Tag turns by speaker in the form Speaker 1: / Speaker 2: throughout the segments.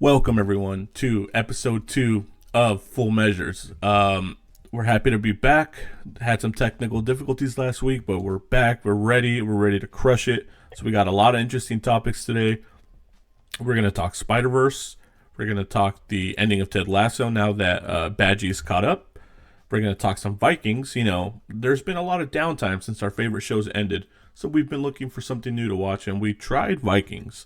Speaker 1: Welcome everyone to episode 2 of Full Measures. We're happy to be back. Had some technical difficulties last week, but we're back. We're ready. We're ready to crush it. So we got a lot of interesting topics today. We're gonna talk Spiderverse. We're gonna talk the ending of Ted Lasso now that Badgie's caught up. We're gonna talk some Vikings. There's been a lot of downtime since our favorite shows ended, so we've been looking for something new to watch, and we tried Vikings.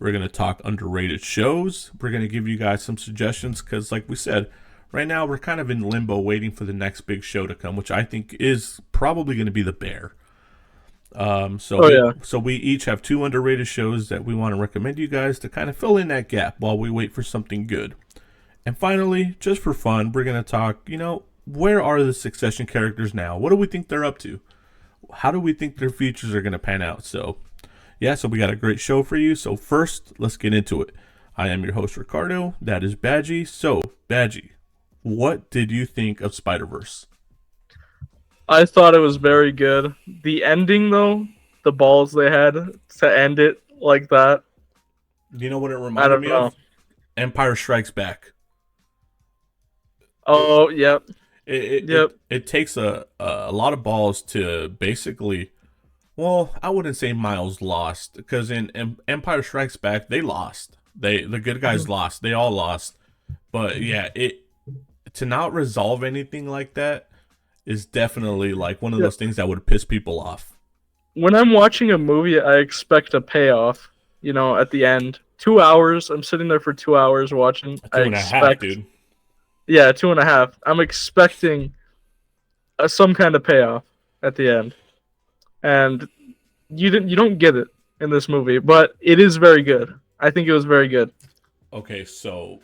Speaker 1: We're going to talk underrated shows. We're going to give you guys some suggestions because, like we said, right now we're kind of in limbo waiting for the next big show to come, which I think is probably going to be The Bear. So we each have 2 underrated shows that we want to recommend you guys to kind of fill in that gap while we wait for something good. And finally, just for fun, we're going to talk, where are the Succession characters now? What do we think they're up to? How do we think their futures are going to pan out? So we got a great show for you. So first, let's get into it. I am your host, Ricardo. That is Badgie. So, Badgie, what did you think of Spider-Verse?
Speaker 2: I thought it was very good. The ending, though, the balls they had to end it like that.
Speaker 1: You know what it
Speaker 2: I
Speaker 1: reminded
Speaker 2: don't
Speaker 1: me
Speaker 2: know.
Speaker 1: of? Empire Strikes Back.
Speaker 2: Oh, yep.
Speaker 1: It takes a lot of balls to basically. Well, I wouldn't say Miles lost because in Empire Strikes Back they lost. The good guys lost. They all lost. But yeah, it to not resolve anything like that is definitely like one of
Speaker 2: Yeah.
Speaker 1: those things that would piss people off.
Speaker 2: When I'm watching a movie, I expect a payoff, at the end. 2 hours. I'm sitting there for 2 hours watching. I
Speaker 1: 2.5,
Speaker 2: expect.
Speaker 1: dude.
Speaker 2: Yeah, 2.5. I'm expecting some kind of payoff at the end. And you don't get it in this movie, but it is very good. I think it was very good.
Speaker 1: Okay, so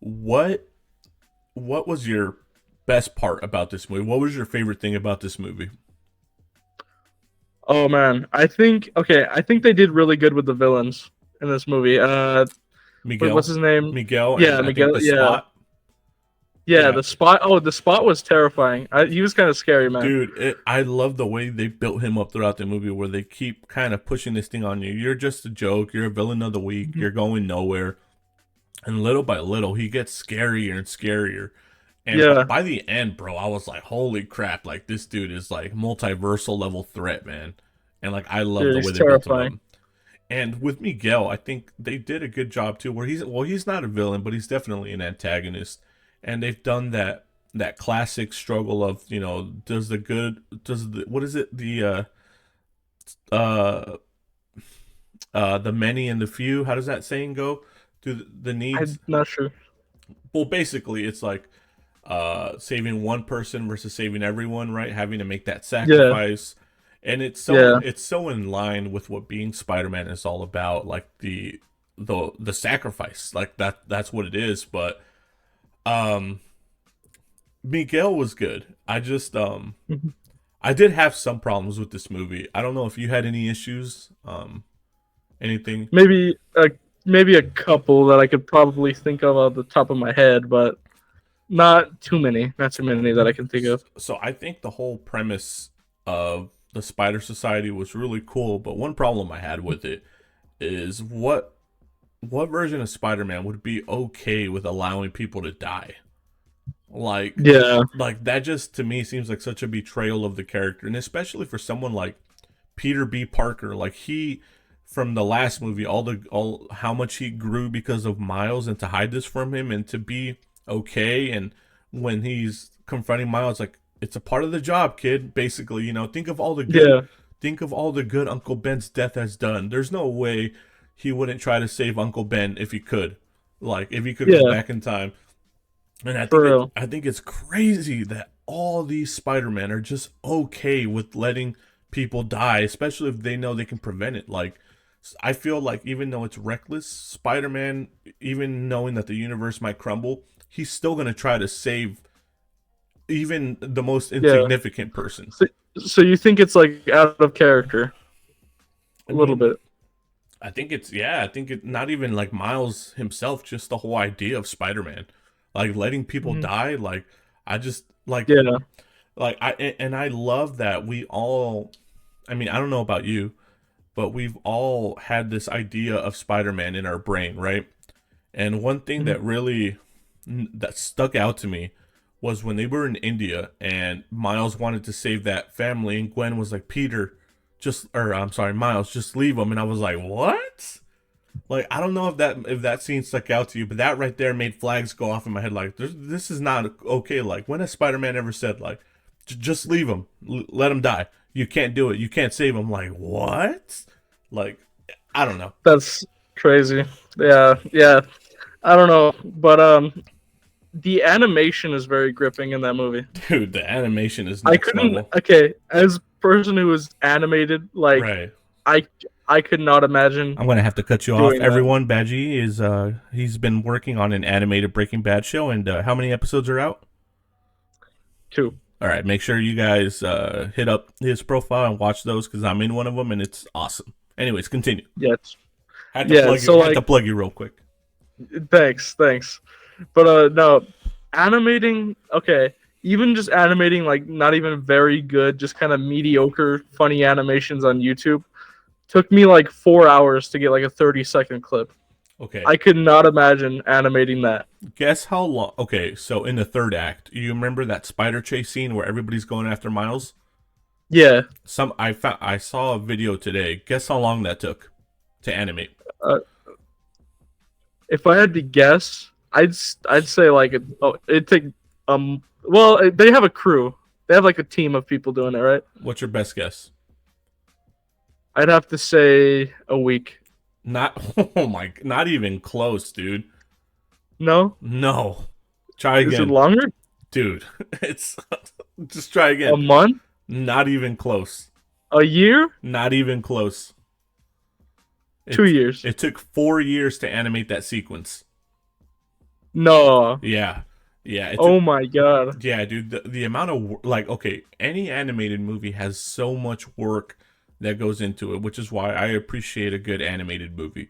Speaker 1: what was your best part about this movie? What was your favorite thing about this movie?
Speaker 2: Oh man, I think they did really good with the villains in this movie. Wait, what's
Speaker 1: Miguel,
Speaker 2: his name?
Speaker 1: Miguel,
Speaker 2: Yeah,
Speaker 1: and I think
Speaker 2: Miguel.
Speaker 1: the
Speaker 2: Yeah,
Speaker 1: Spot.
Speaker 2: yeah.
Speaker 1: Yeah,
Speaker 2: The spot. Oh, the spot was terrifying. He was kind of scary, man.
Speaker 1: dude, I love the way they built him up throughout the movie, where they keep kind of pushing this thing on you. You're just a joke. You're a villain of the week.
Speaker 2: Mhm.
Speaker 1: You're going nowhere. And little by little, he gets scarier and scarier. And
Speaker 2: Yeah,
Speaker 1: by the end, bro, I was like, holy crap! Like this dude is like multiversal level threat, man. And like I love
Speaker 2: dude,
Speaker 1: the
Speaker 2: he's
Speaker 1: way they built him up.
Speaker 2: terrifying.
Speaker 1: And with Miguel, I think they did a good job too. Where he's not a villain, but he's definitely an antagonist. And they've done that classic struggle of what is it uh the many and the few? How does that saying go? Do the needs?
Speaker 2: I'm not sure.
Speaker 1: Well, basically, it's like saving one person versus saving everyone, right? Having to make that
Speaker 2: Yeah,
Speaker 1: sacrifice. And
Speaker 2: yeah,
Speaker 1: it's so in line with what being Spider-Man is all about, like the sacrifice. Like that's what it is, but um Miguel was good.
Speaker 2: Mhm.
Speaker 1: I did have some problems with this movie. I don't know if you had any issues, anything.
Speaker 2: maybe a maybe a couple that I could probably think of off the top of my head, but not too many. Not too many that I can think of.
Speaker 1: So I think the whole premise of the Spider Society was really cool, but one problem I had with it is what version of Spider-Man would be okay with allowing people to die? Like
Speaker 2: Yeah,
Speaker 1: like that just to me seems like such a betrayal of the character, and especially for someone like Peter B. Parker, like he from the last movie, all how much he grew because of Miles, and to hide this from him and to be okay, and when he's confronting Miles, like it's a part of the job, kid. Basically,
Speaker 2: yeah,
Speaker 1: think of all the good Uncle Ben's death has done. There's no way he wouldn't try to save Uncle Ben if he could, like if he could go
Speaker 2: yeah.
Speaker 1: back in time. And
Speaker 2: For real.
Speaker 1: I think it's crazy that all these Spider-Men are just okay with letting people die, especially if they know they can prevent it. Like I feel like even though it's reckless, Spider-Man, even knowing that the universe might crumble, he's still gonna try to save even the most
Speaker 2: Yeah.
Speaker 1: insignificant person.
Speaker 2: So, so you think it's like out of character
Speaker 1: I
Speaker 2: a little
Speaker 1: mean,
Speaker 2: bit?
Speaker 1: I think it's yeah, I think it not even like Miles himself, just the whole idea of Spider-Man. Like letting people
Speaker 2: Mhm.
Speaker 1: die, like I just
Speaker 2: Yeah.
Speaker 1: I love that we all I mean, I don't know about you, but we've all had this idea of Spider-Man in our brain, right? And one thing
Speaker 2: Mhm.
Speaker 1: that really that stuck out to me was when they were in India and Miles wanted to save that family, and Gwen was like, "Peter, just or I'm sorry, Miles, just leave them." And I was like, "What?" Like, I don't know if that scene stuck out to you, but that right there made flags go off in my head. Like, this is not okay. Like, when has Spider-Man ever said like, just leave him, let him die? You can't do it. You can't save him. Like, what? Like, I don't know.
Speaker 2: That's crazy. Yeah, yeah. I don't know, but the animation is very gripping in that movie.
Speaker 1: Dude, the animation is
Speaker 2: I
Speaker 1: next
Speaker 2: couldn't.
Speaker 1: level.
Speaker 2: Okay, as a person who was animated, like
Speaker 1: Right.
Speaker 2: I, I could not imagine
Speaker 1: I'm gonna have to cut you off.
Speaker 2: doing that.
Speaker 1: Everyone, Badgie is he's been working on an animated Breaking Bad show, and how many episodes are out?
Speaker 2: Too.
Speaker 1: All right, make sure you guys hit up his profile and watch those because I'm in one of them and it's awesome. Anyways, continue.
Speaker 2: Yeah,
Speaker 1: Had to
Speaker 2: yeah.
Speaker 1: plug you.
Speaker 2: So
Speaker 1: Had to
Speaker 2: like,
Speaker 1: plug you real quick.
Speaker 2: thanks. But no, animating. Okay, even just animating like not even very good, just kind of mediocre, funny animations on YouTube took me like 4 hours to get like a 30-second clip.
Speaker 1: Okay,
Speaker 2: I could not imagine animating that.
Speaker 1: guess how long? Okay, so in the third act, you remember that spider chase scene where everybody's going after Miles?
Speaker 2: Yeah.
Speaker 1: I saw a video today. Guess how long that took to animate?
Speaker 2: Uh, if I had to guess, I'd say like it'd take well they have a crew. They have like a team of people doing it, right?
Speaker 1: What's your best guess?
Speaker 2: I'd have to say a week.
Speaker 1: Not oh my, not even close, dude.
Speaker 2: No?
Speaker 1: No, try
Speaker 2: Is it
Speaker 1: again,
Speaker 2: longer?
Speaker 1: dude. It's just try
Speaker 2: A
Speaker 1: again.
Speaker 2: month?
Speaker 1: Not even close.
Speaker 2: A year?
Speaker 1: Not even close.
Speaker 2: 2
Speaker 1: It
Speaker 2: years?
Speaker 1: it took 4 years to animate that sequence.
Speaker 2: No.
Speaker 1: Yeah, yeah. It took
Speaker 2: Oh my god.
Speaker 1: yeah, dude. The amount of like okay, any animated movie has so much work that goes into it, which is why I appreciate a good animated movie,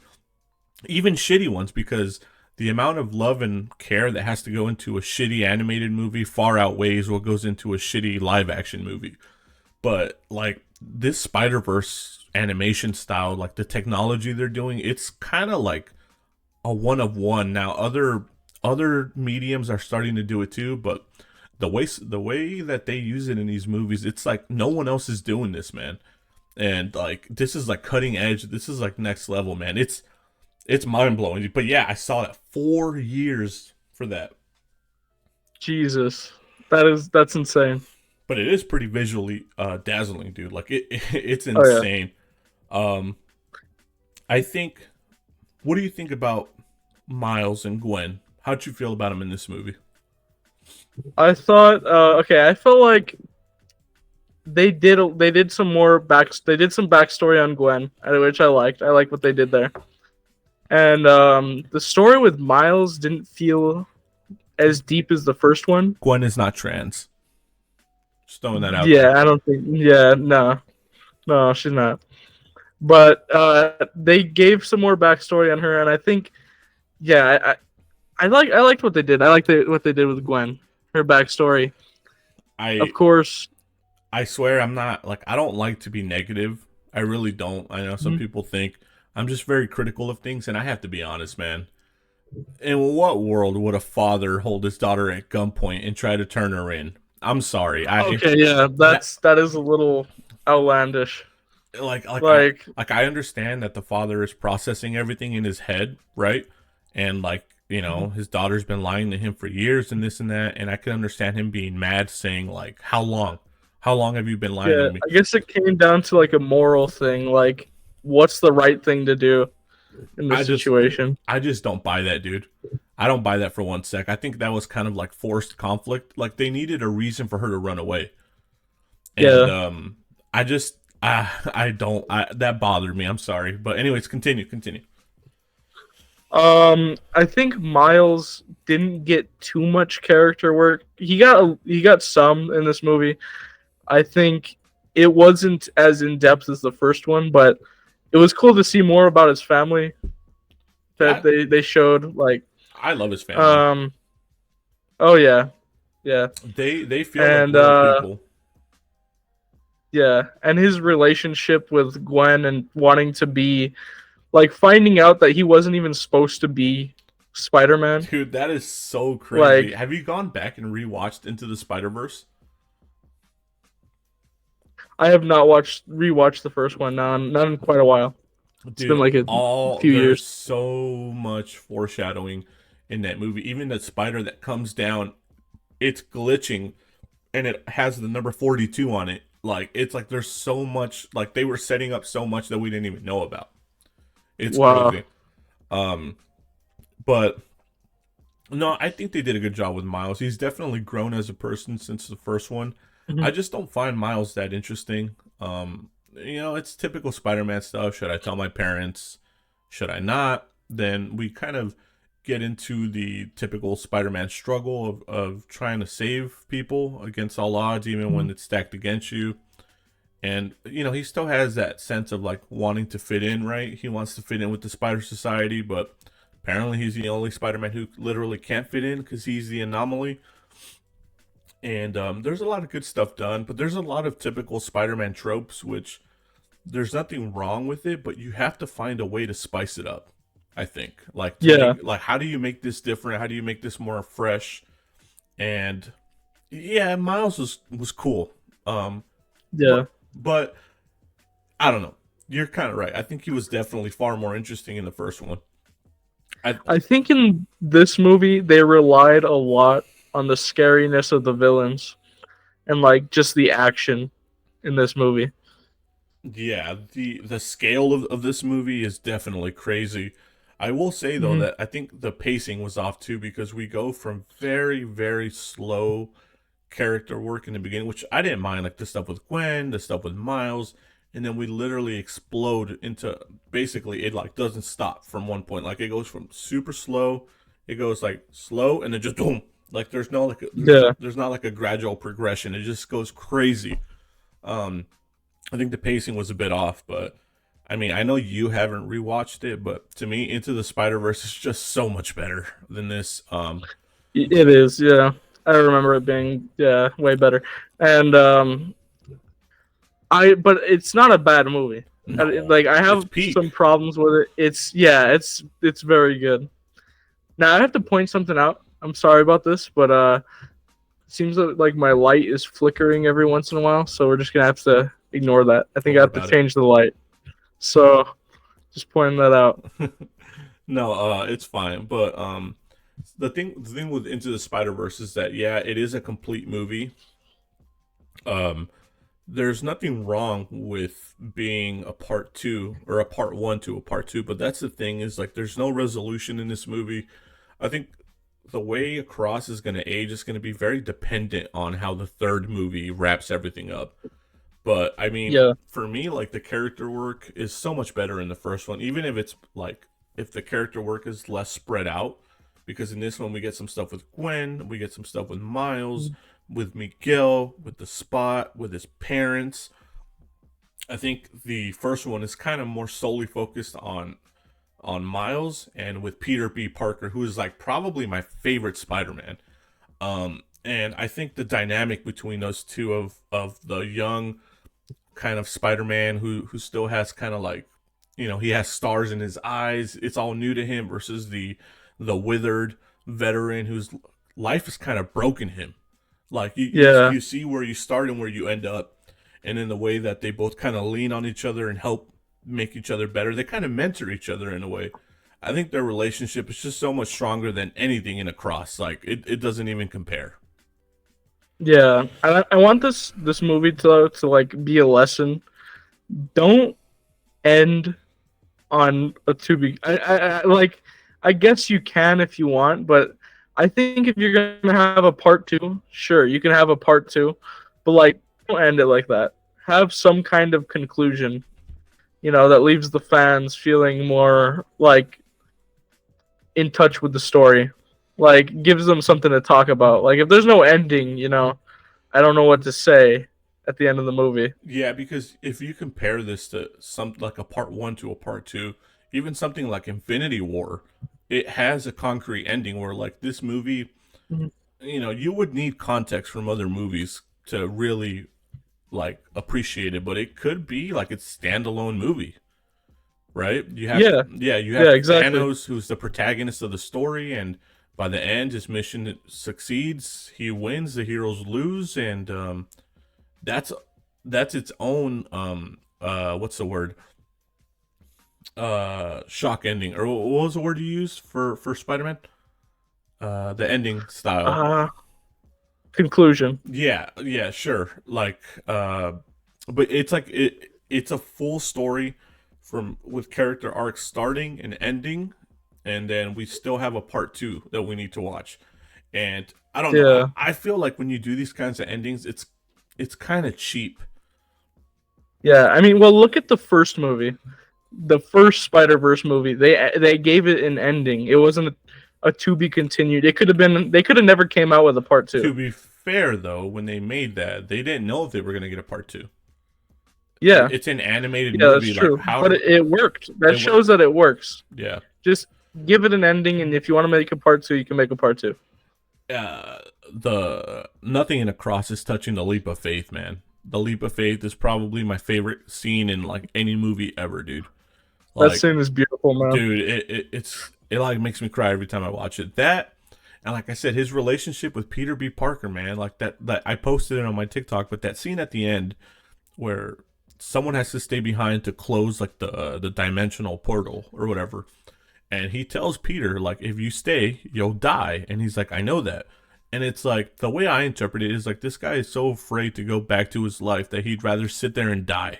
Speaker 1: even shitty ones, because the amount of love and care that has to go into a shitty animated movie far outweighs what goes into a shitty live action movie. But like this Spider-Verse animation style, like the technology they're doing, it's kind of like a one of one. Now other mediums are starting to do it too, but the way that they use it in these movies, it's like no one else is doing this, man. And like this is like cutting edge. This is like next level, man. It's mind blowing. But yeah, I saw that 4 years for that.
Speaker 2: Jesus. That's insane.
Speaker 1: But it is pretty visually dazzling, dude. Like it's
Speaker 2: Oh yeah.
Speaker 1: insane. Um, I think. What do you think about Miles and Gwen? How'd you feel about them in this movie?
Speaker 2: I thought okay, I felt like they did some backstory on Gwen, which I liked. I like what they did there. And the story with Miles didn't feel as deep as the first one.
Speaker 1: Gwen is not trans. Just throwing that out there.
Speaker 2: Yeah, I don't think. Yeah, no, no, she's not. But they gave some more backstory on her, and I think, yeah, I liked what they did. I liked what they did with Gwen, her backstory.
Speaker 1: I
Speaker 2: Of course.
Speaker 1: I swear I'm not like I don't like to be negative. I really don't. I know some
Speaker 2: Mhm.
Speaker 1: people think I'm just very critical of things, and I have to be honest, man. In what world would a father hold his daughter at gunpoint and try to turn her in? I'm sorry. I
Speaker 2: Okay, yeah,
Speaker 1: that
Speaker 2: that is a little outlandish.
Speaker 1: like like I
Speaker 2: Like,
Speaker 1: like I understand that the father is processing everything in his head, right? And like, his daughter's been lying to him for years and this and that, and I can understand him being mad saying like, "How long? How long have you been lying to
Speaker 2: yeah,
Speaker 1: me?"
Speaker 2: I guess it came down to like a moral thing. Like, what's the right thing to do in this
Speaker 1: I just
Speaker 2: situation?
Speaker 1: I just don't buy that, dude. I don't buy that for one sec. I think that was kind of like forced conflict. Like they needed a reason for her to run away. And
Speaker 2: Yeah.
Speaker 1: I just I don't that bothered me. I'm sorry. But anyways, continue.
Speaker 2: I think Miles didn't get too much character work. He got some in this movie. I think it wasn't as in depth as the first one, but it was cool to see more about his family that
Speaker 1: Yeah,
Speaker 2: they showed. Like,
Speaker 1: I love his family.
Speaker 2: um, oh yeah, yeah,
Speaker 1: They feel like
Speaker 2: and
Speaker 1: real people.
Speaker 2: yeah, and his relationship with Gwen and wanting to be like finding out that he wasn't even supposed to be. Spider-Man.
Speaker 1: Dude, that is so crazy.
Speaker 2: Like
Speaker 1: Have you gone back and rewatched Into the Spider-Verse?
Speaker 2: I have not watched rewatched the first one not in quite a while. It's been
Speaker 1: Dude,
Speaker 2: like a
Speaker 1: all
Speaker 2: few
Speaker 1: there's
Speaker 2: years.
Speaker 1: so much foreshadowing in that movie. Even the spider that comes down, it's glitching and it has the number 42 on it. Like it's like there's so much like they were setting up so much that we didn't even know about. It's
Speaker 2: Wow.
Speaker 1: crazy. Um but no, I think they did a good job with Miles. He's definitely grown as a person since the first one. I
Speaker 2: Mhm.
Speaker 1: just don't find Miles that interesting. It's typical Spider-Man stuff. Should I tell my parents? Should I not? Then we kind of get into the typical Spider-Man struggle of trying to save people against all odds, even when
Speaker 2: Mhm.
Speaker 1: it's stacked against you. And he still has that sense of like wanting to fit in, right? He wants to fit in with the Spider Society, but apparently he's the only Spider-Man who literally can't fit in because he's the anomaly. And there's a lot of good stuff done, but there's a lot of typical Spider-Man tropes, which there's nothing wrong with it, but you have to find a way to spice it up. I think, like to
Speaker 2: Yeah.
Speaker 1: make like how do you make this different? How do you make this more fresh? And yeah, Miles was cool. Um,
Speaker 2: Yeah.
Speaker 1: but but I don't know. You're kind of right. I think he was definitely far more interesting in the first one. I
Speaker 2: I think in this movie they relied a lot on the scariness of the villains and like just the action in this movie.
Speaker 1: Yeah, the scale of this movie is definitely crazy. I will say though
Speaker 2: Hmm.
Speaker 1: that I think the pacing was off too because we go from very very slow character work in the beginning, which I didn't mind, like the stuff with Gwen, the stuff with Miles, and then we literally explode into basically it like doesn't stop from one point. Like it goes from super slow, it goes like slow, and then just boom. Like there's no like
Speaker 2: Yeah.
Speaker 1: there's not like a gradual progression. It just goes crazy. Um, I think the pacing was a bit off, but I mean I know you haven't rewatched it, but to me, Into the Spider Verse is just so much better than this.
Speaker 2: It is, yeah. I remember it being way better. And I but it's not a bad movie.
Speaker 1: No,
Speaker 2: Like I
Speaker 1: it's
Speaker 2: have
Speaker 1: peak.
Speaker 2: some problems with it. It's very good. Now I have to point something out. I'm sorry about this, but it seems like my light is flickering every once in a while, so we're just gonna have to ignore that. I
Speaker 1: Don't
Speaker 2: think I
Speaker 1: worry
Speaker 2: have to
Speaker 1: about it.
Speaker 2: change the light. So just pointing that out.
Speaker 1: No, it's fine. But the thing with Into the Spider Verse is that yeah, it is a complete movie. Um, there's nothing wrong with being a part two or a part one to a part two, but that's the thing is like there's no resolution in this movie. I think the way Across is going to age is going to be very dependent on how the third movie wraps everything up. But I mean,
Speaker 2: Yeah.
Speaker 1: for me, like the character work is so much better in the first one, even if it's like if the character work is less spread out. Because in this one, we get some stuff with Gwen, we get some stuff with Miles, with Miguel, with the Spot, with his parents. I think the first one is kind of more solely focused on Miles and with Peter B. Parker, who is like probably my favorite Spider-Man. And I think the dynamic between those two of the young kind of Spider-Man who still has kind of like he has stars in his eyes. It's all new to him versus the withered veteran whose life is kind of broken him. Like
Speaker 2: Yeah.
Speaker 1: you see where you start and where you end up, and in the way that they both kind of lean on each other and help make each other better. They kind of mentor each other in a way. I think their relationship is just so much stronger than anything in Across. Like it doesn't even compare.
Speaker 2: Yeah. I want this movie to like be a lesson. Don't end on a to be. Like. I guess you can if you want, but I think if you're gonna have a part two, sure, you can have a part two, but like don't end it like that. Have some kind of conclusion, that leaves the fans feeling more like in touch with the story, like gives them something to talk about. Like if there's no ending, I don't know what to say at the end of the movie.
Speaker 1: Yeah, because if you compare this to some like a part one to a part two, even something like Infinity War, it has a concrete ending where like this movie,
Speaker 2: Mhm.
Speaker 1: you would need context from other movies to really like appreciate it, but it could be like its standalone movie. right?
Speaker 2: Yeah,
Speaker 1: You have
Speaker 2: yeah, exactly.
Speaker 1: Thanos, who's the protagonist of the story, and by the end, his mission succeeds. He wins, the heroes lose, and that's that's its own what's the word? Shock ending, or what was the word you used for Spider-Man? The ending style.
Speaker 2: Uh Conclusion.
Speaker 1: Yeah, yeah, sure. Like, but it's like it's a full story from with character arcs starting and ending, and then we still have a part two that we need to watch. And I don't know.
Speaker 2: Yeah.
Speaker 1: I feel like when you do these kinds of endings, it's kind of cheap.
Speaker 2: Yeah, I mean, well, look at the first movie, the first Spider-Verse movie. They gave it an ending. It wasn't a to be continued. It could have been. They could have never came out with a part two.
Speaker 1: To be fair, though, when they made that, they didn't know if they were gonna get a part two.
Speaker 2: Yeah,
Speaker 1: It's an animated
Speaker 2: yeah, that's
Speaker 1: movie. Like
Speaker 2: true.
Speaker 1: how
Speaker 2: But it worked. That
Speaker 1: it worked.
Speaker 2: shows that it works.
Speaker 1: Yeah.
Speaker 2: Just give it an ending, and if you want to make a part two, you can make a part two.
Speaker 1: uh, the nothing in Across is touching the leap of faith, man. The leap of faith is probably my favorite scene in like any movie ever, dude.
Speaker 2: That
Speaker 1: Like,
Speaker 2: scene is beautiful, man.
Speaker 1: dude, it like makes me cry every time I watch it. That and like I said, his relationship with Peter B. Parker, man, like that I posted it on my TikTok, but that scene at the end where someone has to stay behind to close like the dimensional portal or whatever. And he tells Peter, like, if you stay, you'll die. And he's like, I know that. And it's like, the way I interpret it is like, this guy is so afraid to go back to his life that he'd rather sit there and die.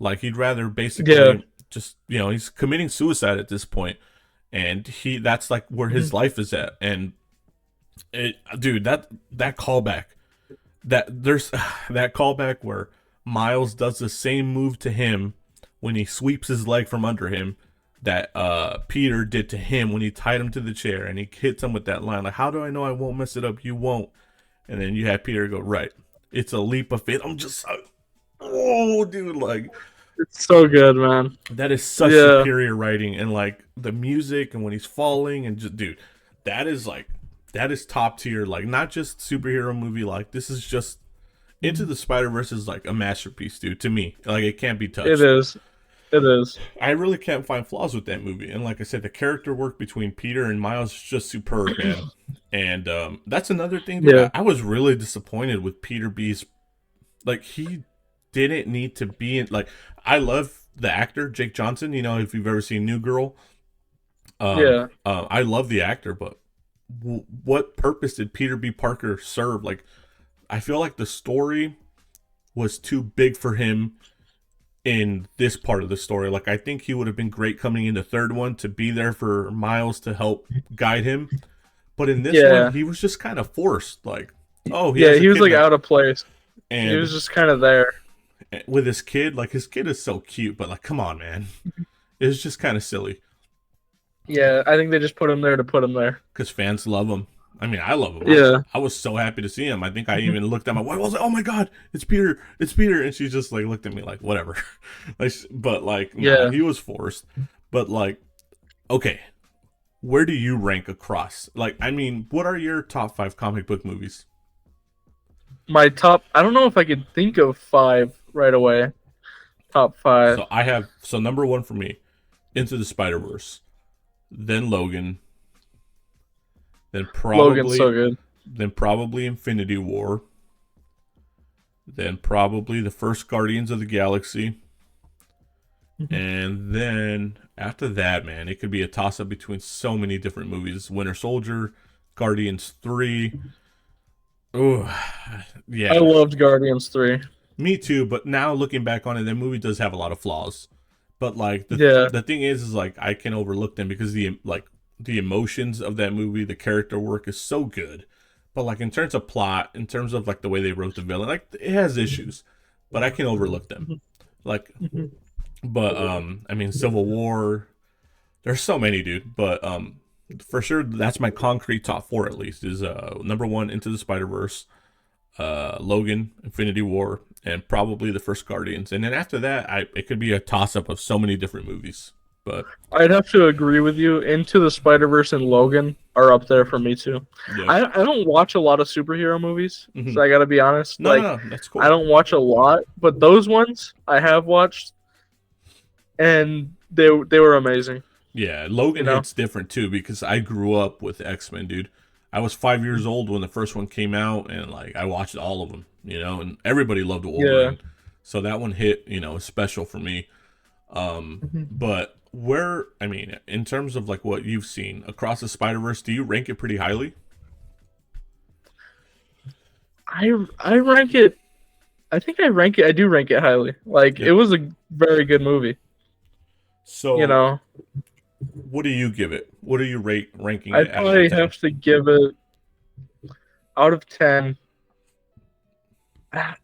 Speaker 1: Like, he'd rather
Speaker 2: Yeah.
Speaker 1: basically just, he's committing suicide at this point. And that's like where his life is at. And dude, that callback, there's that callback where Miles does the same move to him when he sweeps his leg from under him that Peter did to him when he tied him to the chair, and he hits him with that line like, "How do I know I won't mess it up? You won't." And then you have Peter go, "Right, it's a leap of faith." I'm just, oh, dude, like
Speaker 2: It's so good, man.
Speaker 1: that is such
Speaker 2: Yeah.
Speaker 1: superior writing, and like the music and when he's falling, and just, dude, that is like that is top tier. Like not just superhero movie. Like this is just Into the Spider-Verse is like a masterpiece, dude. To me, like it can't be
Speaker 2: It
Speaker 1: touched.
Speaker 2: is. It is.
Speaker 1: I really can't find flaws with that movie. And like I said, the character work between Peter and Miles is just superb, man. And that's another thing, dude.
Speaker 2: Yeah.
Speaker 1: I was really disappointed with Peter B's. Like, he didn't need to be in. Like, I love the actor, Jake Johnson. You know, if you've ever seen New Girl.
Speaker 2: Yeah.
Speaker 1: I love the actor, but what purpose did Peter B. Parker serve? Like, I feel like the story was too big for him in this part of the story. Like I think he would have been great coming in the third one to be there for Miles to help guide him. But in this
Speaker 2: Yeah.
Speaker 1: one, he was just kind of forced. Like, oh, he
Speaker 2: Yeah,
Speaker 1: has a
Speaker 2: he was
Speaker 1: kid
Speaker 2: like
Speaker 1: now.
Speaker 2: out of place. He
Speaker 1: And
Speaker 2: was just kind of there.
Speaker 1: with his kid, like his kid is so cute, but like, come on, man, it's just kind of silly
Speaker 2: Yeah, I think they just put him there to put him there.
Speaker 1: because fans love him. I mean, I love him.
Speaker 2: Yeah.
Speaker 1: I was so happy to see him. I think I even looked at my wife. I was like, "Oh my god, it's Peter! It's Peter!" And she just like looked at me like, "Whatever." Like, but like,
Speaker 2: Yeah.
Speaker 1: nah, he was forced. But like, okay, where do you rank Across? Like, I mean, what are your top 5 comic book movies?
Speaker 2: My top, I don't know if I could think of 5 right away. Top 5.
Speaker 1: So number 1 for me, Into the Spider-Verse, then Logan, then
Speaker 2: Logan's so good.
Speaker 1: probably Infinity War, then probably the first Guardians of the Galaxy, and then after that, man, it could be a toss-up between so many different movies: Winter Soldier, Guardians 3. Oh, yeah,
Speaker 2: I loved Guardians 3.
Speaker 1: me too. But now looking back on it, that movie does have a lot of flaws. But like
Speaker 2: Yeah.
Speaker 1: the thing is like I can overlook them because the emotions of that movie, the character work is so good. But like in terms of plot, in terms of like the way they wrote the villain, like it has issues, but I can overlook them. Like, but I mean, Civil War. There's so many, dude. But for sure, that's my concrete top 4 at least. Is number 1 Into the Spider-Verse, Logan, Infinity War, and probably the first Guardians. And then after that, it could be a toss-up of so many different movies. But
Speaker 2: I'd have to agree with you. Into the Spider-Verse and Logan are up there for me too.
Speaker 1: yeah,
Speaker 2: I don't watch a lot of superhero movies,
Speaker 1: Mhm.
Speaker 2: so I gotta be honest.
Speaker 1: no,
Speaker 2: Like,
Speaker 1: no, no, that's cool.
Speaker 2: I don't watch a lot, but those ones I have watched, and they were amazing.
Speaker 1: Yeah,
Speaker 2: You
Speaker 1: Logan
Speaker 2: know.
Speaker 1: hits different too because I grew up with X-Men, dude. I was 5 years old when the first one came out, and like I watched all of them, and everybody loved
Speaker 2: Yeah.
Speaker 1: Wolverine. So that one hit, special for me. But I mean, in terms of like what you've seen across the Spider-Verse, do you rank it pretty highly?
Speaker 2: I rank it. I think I rank it. I do rank it highly. Like it
Speaker 1: Yep.
Speaker 2: was a very good movie. You
Speaker 1: So
Speaker 2: know,
Speaker 1: what do you give it? What are you ranking it
Speaker 2: I'd
Speaker 1: out of
Speaker 2: probably
Speaker 1: 10?
Speaker 2: have to give it out of 10.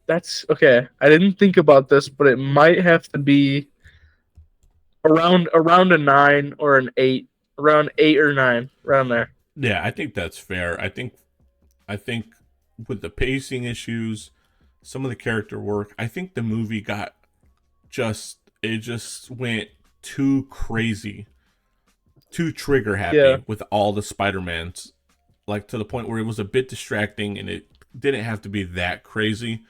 Speaker 2: That's okay. I didn't think about this, but it might have to be around a 9 or an 8, around 8 or 9, around there.
Speaker 1: Yeah, I think that's fair. I think with the pacing issues, some of the character work, I think the movie just went too crazy, too trigger
Speaker 2: Yeah.
Speaker 1: happy with all the Spider-Mans, like to the point where it was a bit distracting and it didn't have to be that crazy.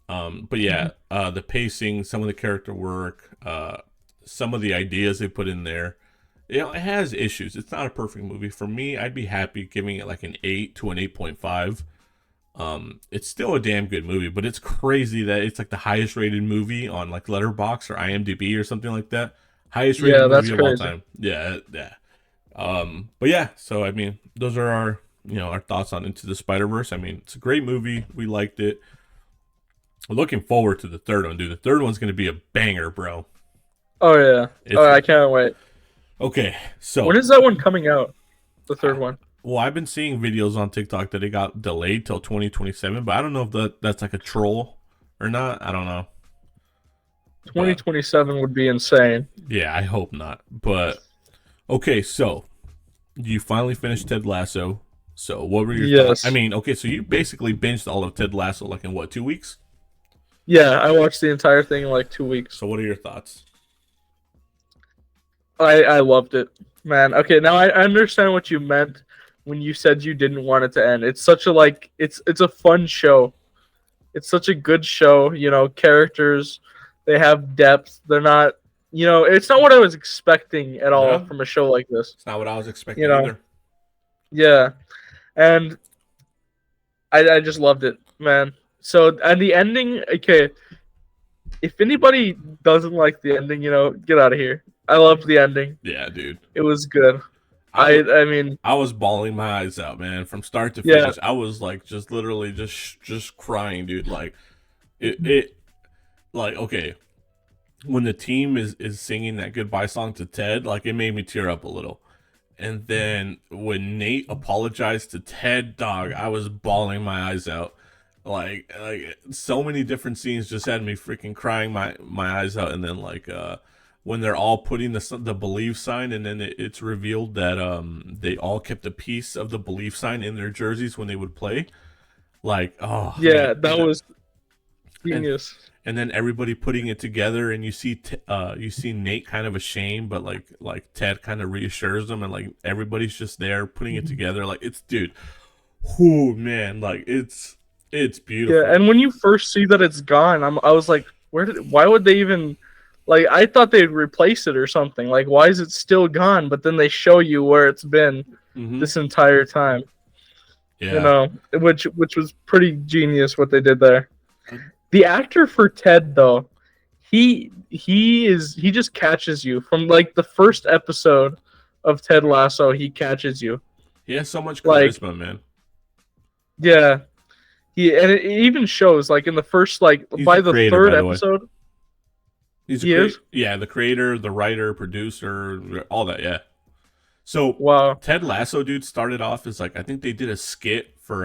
Speaker 1: But yeah, the pacing, some of the character work, some of the ideas they put in there, it has issues. It's not a perfect movie. For me, I'd be happy giving it like an 8 to an 8.5. It's still a damn good movie, but it's crazy that it's like the highest rated movie on like Letterboxd or IMDb or something like that. Highest rated
Speaker 2: Yeah,
Speaker 1: movie
Speaker 2: that's
Speaker 1: of all
Speaker 2: crazy.
Speaker 1: time. Yeah, yeah. But yeah, so I mean, those are our thoughts on Into the Spider Verse. I mean, it's a great movie. We liked it. We're looking forward to the third one, dude. The third one's gonna be a banger, bro.
Speaker 2: Oh yeah.
Speaker 1: It's
Speaker 2: Oh, I can't wait.
Speaker 1: okay.
Speaker 2: When
Speaker 1: So,
Speaker 2: is that one coming out? The third
Speaker 1: I,
Speaker 2: one.
Speaker 1: well, I've been seeing videos on TikTok that it got delayed till 2027, but I don't know if that's like a troll or not. I don't know, but
Speaker 2: 2027 would be insane.
Speaker 1: yeah, I hope not. But okay, so you finally finished Ted Lasso. So, what were your thoughts? I
Speaker 2: Yes.
Speaker 1: mean, okay, so you basically binged all of Ted Lasso like in what, 2 weeks?
Speaker 2: Yeah, I watched the entire thing in like 2 weeks.
Speaker 1: So, what are your thoughts?
Speaker 2: I loved it, man. Okay, now I understand what you meant when you said you didn't want it to end. It's such a like it's a fun show. It's such a good show. Characters, they have depth. They're not. It's not what I was expecting at all
Speaker 1: No,
Speaker 2: from a show like this.
Speaker 1: it's not what I was
Speaker 2: You
Speaker 1: expecting
Speaker 2: know,
Speaker 1: either.
Speaker 2: yeah, and I just loved it, man. So and the ending, okay. If anybody doesn't like the ending, get out of here. I loved the ending.
Speaker 1: Yeah, dude.
Speaker 2: It was good.
Speaker 1: I
Speaker 2: I
Speaker 1: was
Speaker 2: I mean,
Speaker 1: I was bawling my eyes out, man, from start to
Speaker 2: yeah,
Speaker 1: finish. I was like just literally just crying, dude. Like it like okay, when the team is singing that goodbye song to Ted, like it made me tear up a little. And then when Nate apologized to Ted, dog, I was bawling my eyes out. Like so many different scenes just had me freaking crying my eyes out. And then when they're all putting the believe sign, and then it's revealed that they all kept a piece of the belief sign in their jerseys when they would play. Like, oh man,
Speaker 2: yeah, that was
Speaker 1: and
Speaker 2: genius.
Speaker 1: and then everybody putting it together, and you see Nate kind of ashamed, but like Ted kind of reassures them, and like everybody's just there putting it together. Like it's dude, whoo man, like it's
Speaker 2: Yeah,
Speaker 1: beautiful.
Speaker 2: and when you first see that it's gone, I was like, why would they even, like, I thought they'd replace it or something. Like, why is it still gone? But then they show you where it's been
Speaker 1: Hmm.
Speaker 2: this entire time.
Speaker 1: Yeah.
Speaker 2: Which was pretty genius what they did there.
Speaker 1: Uh,
Speaker 2: The actor for Ted though, he just catches you from like the first episode of Ted Lasso. He catches you.
Speaker 1: He has so much
Speaker 2: Like,
Speaker 1: charisma, man.
Speaker 2: yeah, and it even shows like in the first, like,
Speaker 1: He's the
Speaker 2: by the
Speaker 1: creator,
Speaker 2: third
Speaker 1: by the way.
Speaker 2: episode.
Speaker 1: He's a
Speaker 2: He is.
Speaker 1: yeah, the creator, the writer, producer, all that. Yeah. So
Speaker 2: Wow.
Speaker 1: Ted Lasso, dude, started off as like I think they did a skit for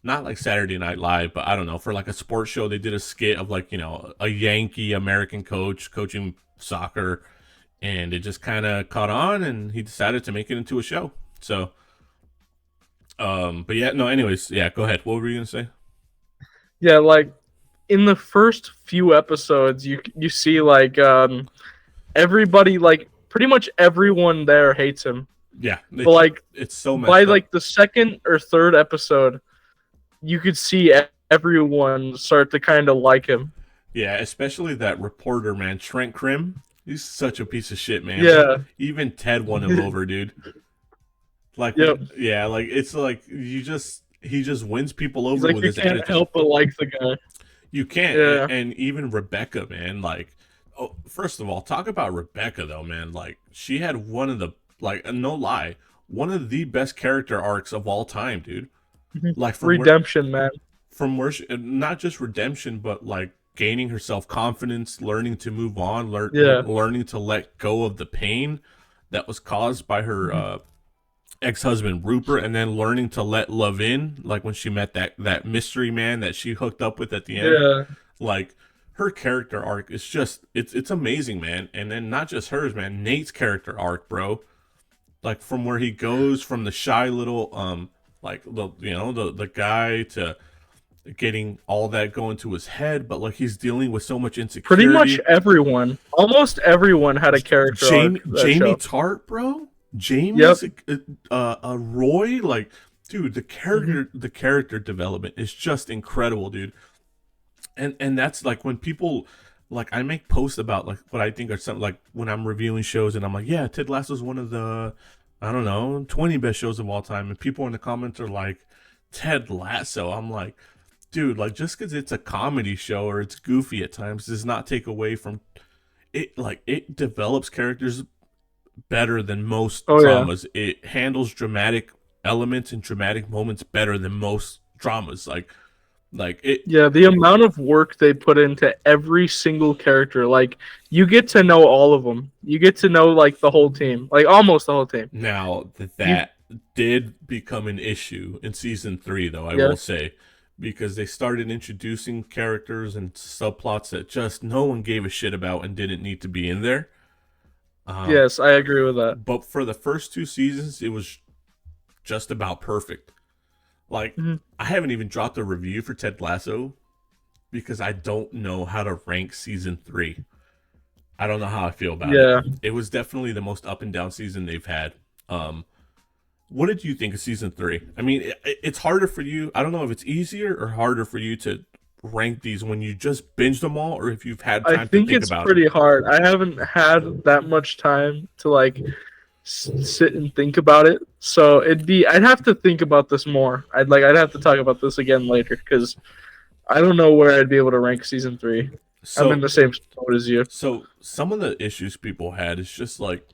Speaker 1: not like Saturday Night Live, but I don't know, for like a sports show. They did a skit of like a Yankee American coach coaching soccer, and it just kind of caught on, and he decided to make it into a show. So, but yeah, no. Anyways, yeah, go ahead. What were you gonna say?
Speaker 2: Yeah, like in the first few episodes, you see like everybody, like pretty much everyone there hates him.
Speaker 1: Yeah,
Speaker 2: But like
Speaker 1: it's so
Speaker 2: by
Speaker 1: messed up.
Speaker 2: like the second or third episode, you could see everyone start to kind of like him.
Speaker 1: Yeah, especially that reporter, man, Trent Krim. He's such a piece of shit, man. But
Speaker 2: Yeah.
Speaker 1: even Ted won him over, dude. Like
Speaker 2: Yep.
Speaker 1: yeah, like it's like he just wins people
Speaker 2: He's
Speaker 1: over
Speaker 2: like,
Speaker 1: with
Speaker 2: you
Speaker 1: his
Speaker 2: can't
Speaker 1: attitude.
Speaker 2: help but like the guy.
Speaker 1: You can't,
Speaker 2: Yeah.
Speaker 1: and even Rebecca, man. Like, oh, first of all, talk about Rebecca though, man. Like, she had one of the no lie, one of the best character arcs of all time, dude.
Speaker 2: Mhm.
Speaker 1: Like
Speaker 2: Redemption, man.
Speaker 1: from where not just redemption, but like gaining her self confidence, learning to move on,
Speaker 2: Yeah.
Speaker 1: learning to let go of the pain that was caused by her
Speaker 2: Mhm.
Speaker 1: ex-husband Rupert, and then learning to let love in, like when she met that mystery man that she hooked up with at the end.
Speaker 2: Yeah.
Speaker 1: Like, her character arc is just it's amazing, man. And then not just hers, man. Nate's character arc, bro. Like, from where he goes from the shy little like the guy to getting all that going to his head, but like he's dealing with so much
Speaker 2: Pretty much
Speaker 1: insecurity.
Speaker 2: everyone, almost everyone had a character arc that
Speaker 1: Jamie
Speaker 2: show.
Speaker 1: Tart, bro.
Speaker 2: Yep.
Speaker 1: Jamie's Roy, like, dude,
Speaker 2: Hmm.
Speaker 1: the character development is just incredible, dude. And that's like when people like I make posts about like what I think are something like when I'm reviewing shows and I'm like, yeah, Ted Lasso is one of the I don't know 20 best shows of all time, and people in the comments are like, Ted Lasso. I'm like, dude, like just because it's a comedy show or it's goofy at times does not take away from it. Like, it develops characters better than most
Speaker 2: Oh yeah.
Speaker 1: dramas. It handles dramatic elements and dramatic moments better than most dramas. Like it.
Speaker 2: Yeah, the amount of work they put into every single character, like you get to know all of them. You get to know like the whole team, like almost the whole team.
Speaker 1: Now
Speaker 2: You
Speaker 1: that did become an issue in season 3, though I
Speaker 2: yeah,
Speaker 1: will say, because they started introducing characters and subplots that just no one gave a shit about and didn't need to be in there. Um,
Speaker 2: yes, I agree with that.
Speaker 1: but for the first 2 seasons, it was just about perfect. Like,
Speaker 2: Hmm.
Speaker 1: I haven't even dropped a review for Ted Lasso because I don't know how to rank season 3. I don't know how I feel about it.
Speaker 2: Yeah,
Speaker 1: It was definitely the most up and down season they've had. Um, what did you think of season 3? I mean, it's harder for you. I don't know if it's easier or harder for you to rank these when you just binged them all, or if you've had
Speaker 2: I
Speaker 1: time to
Speaker 2: think
Speaker 1: think
Speaker 2: it's
Speaker 1: about them.
Speaker 2: pretty hard. I haven't had that much time to like sit and think about it. So I'd have to think about this more. I'd have to talk about this again later because I don't know where I'd be able to rank season three. I'm in
Speaker 1: So,
Speaker 2: the same boat as you.
Speaker 1: some of the issues people had is just like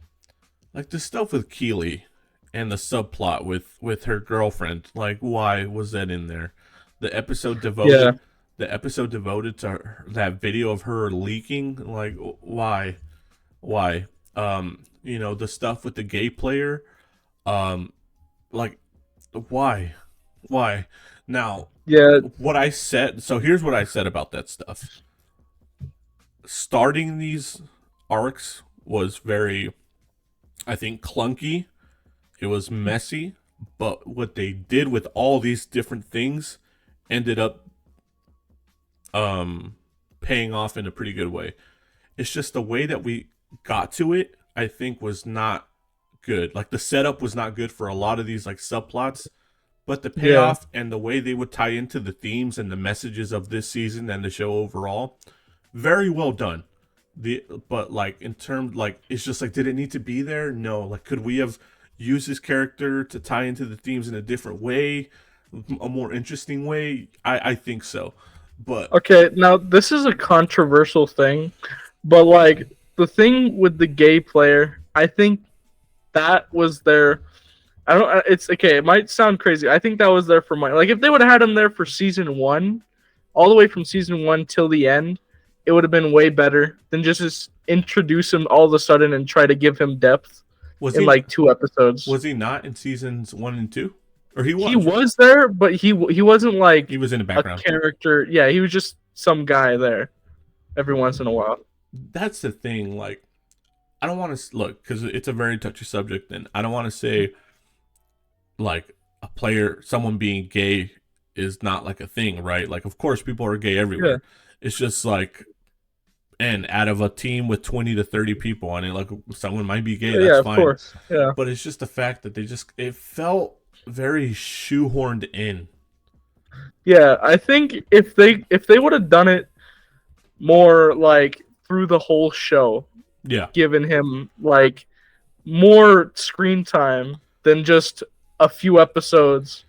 Speaker 1: the stuff with Keely and the subplot with her girlfriend. Like, why was that in there? The episode
Speaker 2: Yeah,
Speaker 1: devoted the episode devoted to that video of her leaking. Like, why? The stuff with the gay player. Um, like, why? Why? Now,
Speaker 2: yeah,
Speaker 1: what I said. So here's what I said about that stuff. Starting these arcs was very, I think, clunky. It was messy, but what they did with all these different things ended up um paying off in a pretty good way. It's just the way that we got to it, I think, was not good. Like, the setup was not good for a lot of these like subplots, but the
Speaker 2: yeah.
Speaker 1: payoff and the way they would tie into the themes and the messages of this season and the show overall, very well done. But like, in terms, like, it's just like, did it need to be there? No. Like, could we have used this character to tie into the themes in a different way, a more interesting way? I think so. But
Speaker 2: Okay, now this is a controversial thing, but like the thing with the gay player, I think that was their. I don't. It's okay. It might sound crazy. I think that was there for money. Like if they would have had him there for season one, all the way from season one till the end, it would have been way better than just introduce him all of a sudden and try to give him depth
Speaker 1: was
Speaker 2: in
Speaker 1: he
Speaker 2: like 2 episodes.
Speaker 1: was he not in seasons 1 and 2? Or he
Speaker 2: He
Speaker 1: was, right?
Speaker 2: was there, but he wasn't
Speaker 1: He
Speaker 2: like
Speaker 1: was in the
Speaker 2: a
Speaker 1: background.
Speaker 2: character. Yeah, he was just some guy there every once in a while.
Speaker 1: That's the thing. Like, I don't want to look because it's a very touchy subject, and I don't want to say like a player, someone being gay is not like a thing, right? Like, of course, people are gay
Speaker 2: Yeah,
Speaker 1: everywhere. It's just like, and out of a team with 20 to 30 people on it, like, someone might be gay. That's
Speaker 2: yeah, of
Speaker 1: fine.
Speaker 2: course. Yeah,
Speaker 1: But it's just the fact that it felt very shoehorned in.
Speaker 2: yeah. I think if they would have done it more like through the whole show,
Speaker 1: Yeah.
Speaker 2: given him like more screen time than just a few episodes.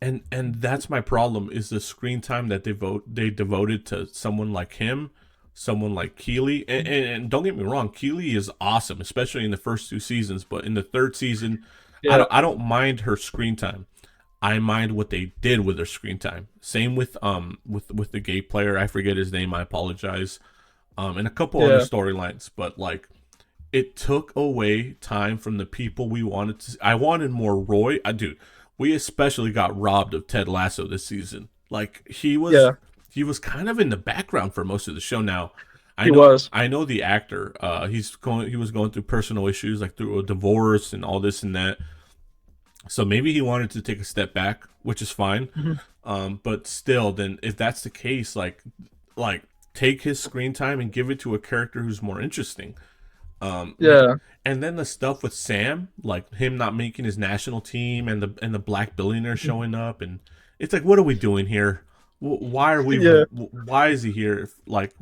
Speaker 1: And that's my problem is the screen time that they devoted to someone like him, someone like Keeley. And don't get me wrong, Keeley is awesome, especially in the first two seasons. But in the third season,
Speaker 2: Yeah,
Speaker 1: I don't mind her screen time. I mind what they did with her screen time. Same with the gay player. I forget his name. I apologize. And a couple other
Speaker 2: yeah,
Speaker 1: storylines, but like it took away time from the people we wanted to. I wanted more Roy. Dude, we especially got robbed of Ted Lasso this season. Like
Speaker 2: yeah.
Speaker 1: he was kind of in the background for most of the show. Now,
Speaker 2: He was.
Speaker 1: I know the actor. He was going through personal issues, like through a divorce and all this and that. So maybe he wanted to take a step back, which is fine.
Speaker 2: Mhm.
Speaker 1: But still, then if that's the case, like take his screen time and give it to a character who's more interesting. Um,
Speaker 2: Yeah,
Speaker 1: and then the stuff with Sam, like him not making his national team and the black billionaire showing up, and it's like, what are we doing here? Why are we?
Speaker 2: yeah,
Speaker 1: Why is he here? Like,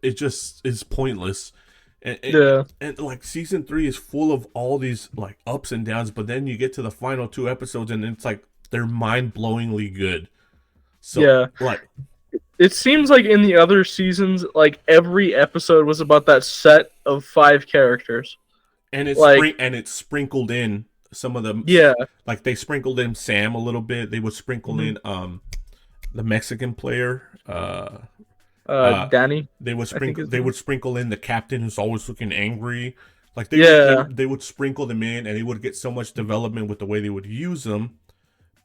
Speaker 1: it just is pointless.
Speaker 2: yeah,
Speaker 1: And like season 3 is full of all these like ups and downs, but then you get to the final two episodes and it's like they're mind blowingly good. So
Speaker 2: yeah.
Speaker 1: like,
Speaker 2: It seems like in the other seasons, like every episode was about that set of five characters. Like,
Speaker 1: and it's sprinkled in some of them,
Speaker 2: yeah,
Speaker 1: like they sprinkled in Sam a little bit. They would sprinkle
Speaker 2: mhm.
Speaker 1: in the Mexican player. Uh,
Speaker 2: Danny, I think is
Speaker 1: they would sprinkle in the captain who's always looking angry. Like
Speaker 2: yeah,
Speaker 1: they would sprinkle them in, and they would get so much development with the way they would use them.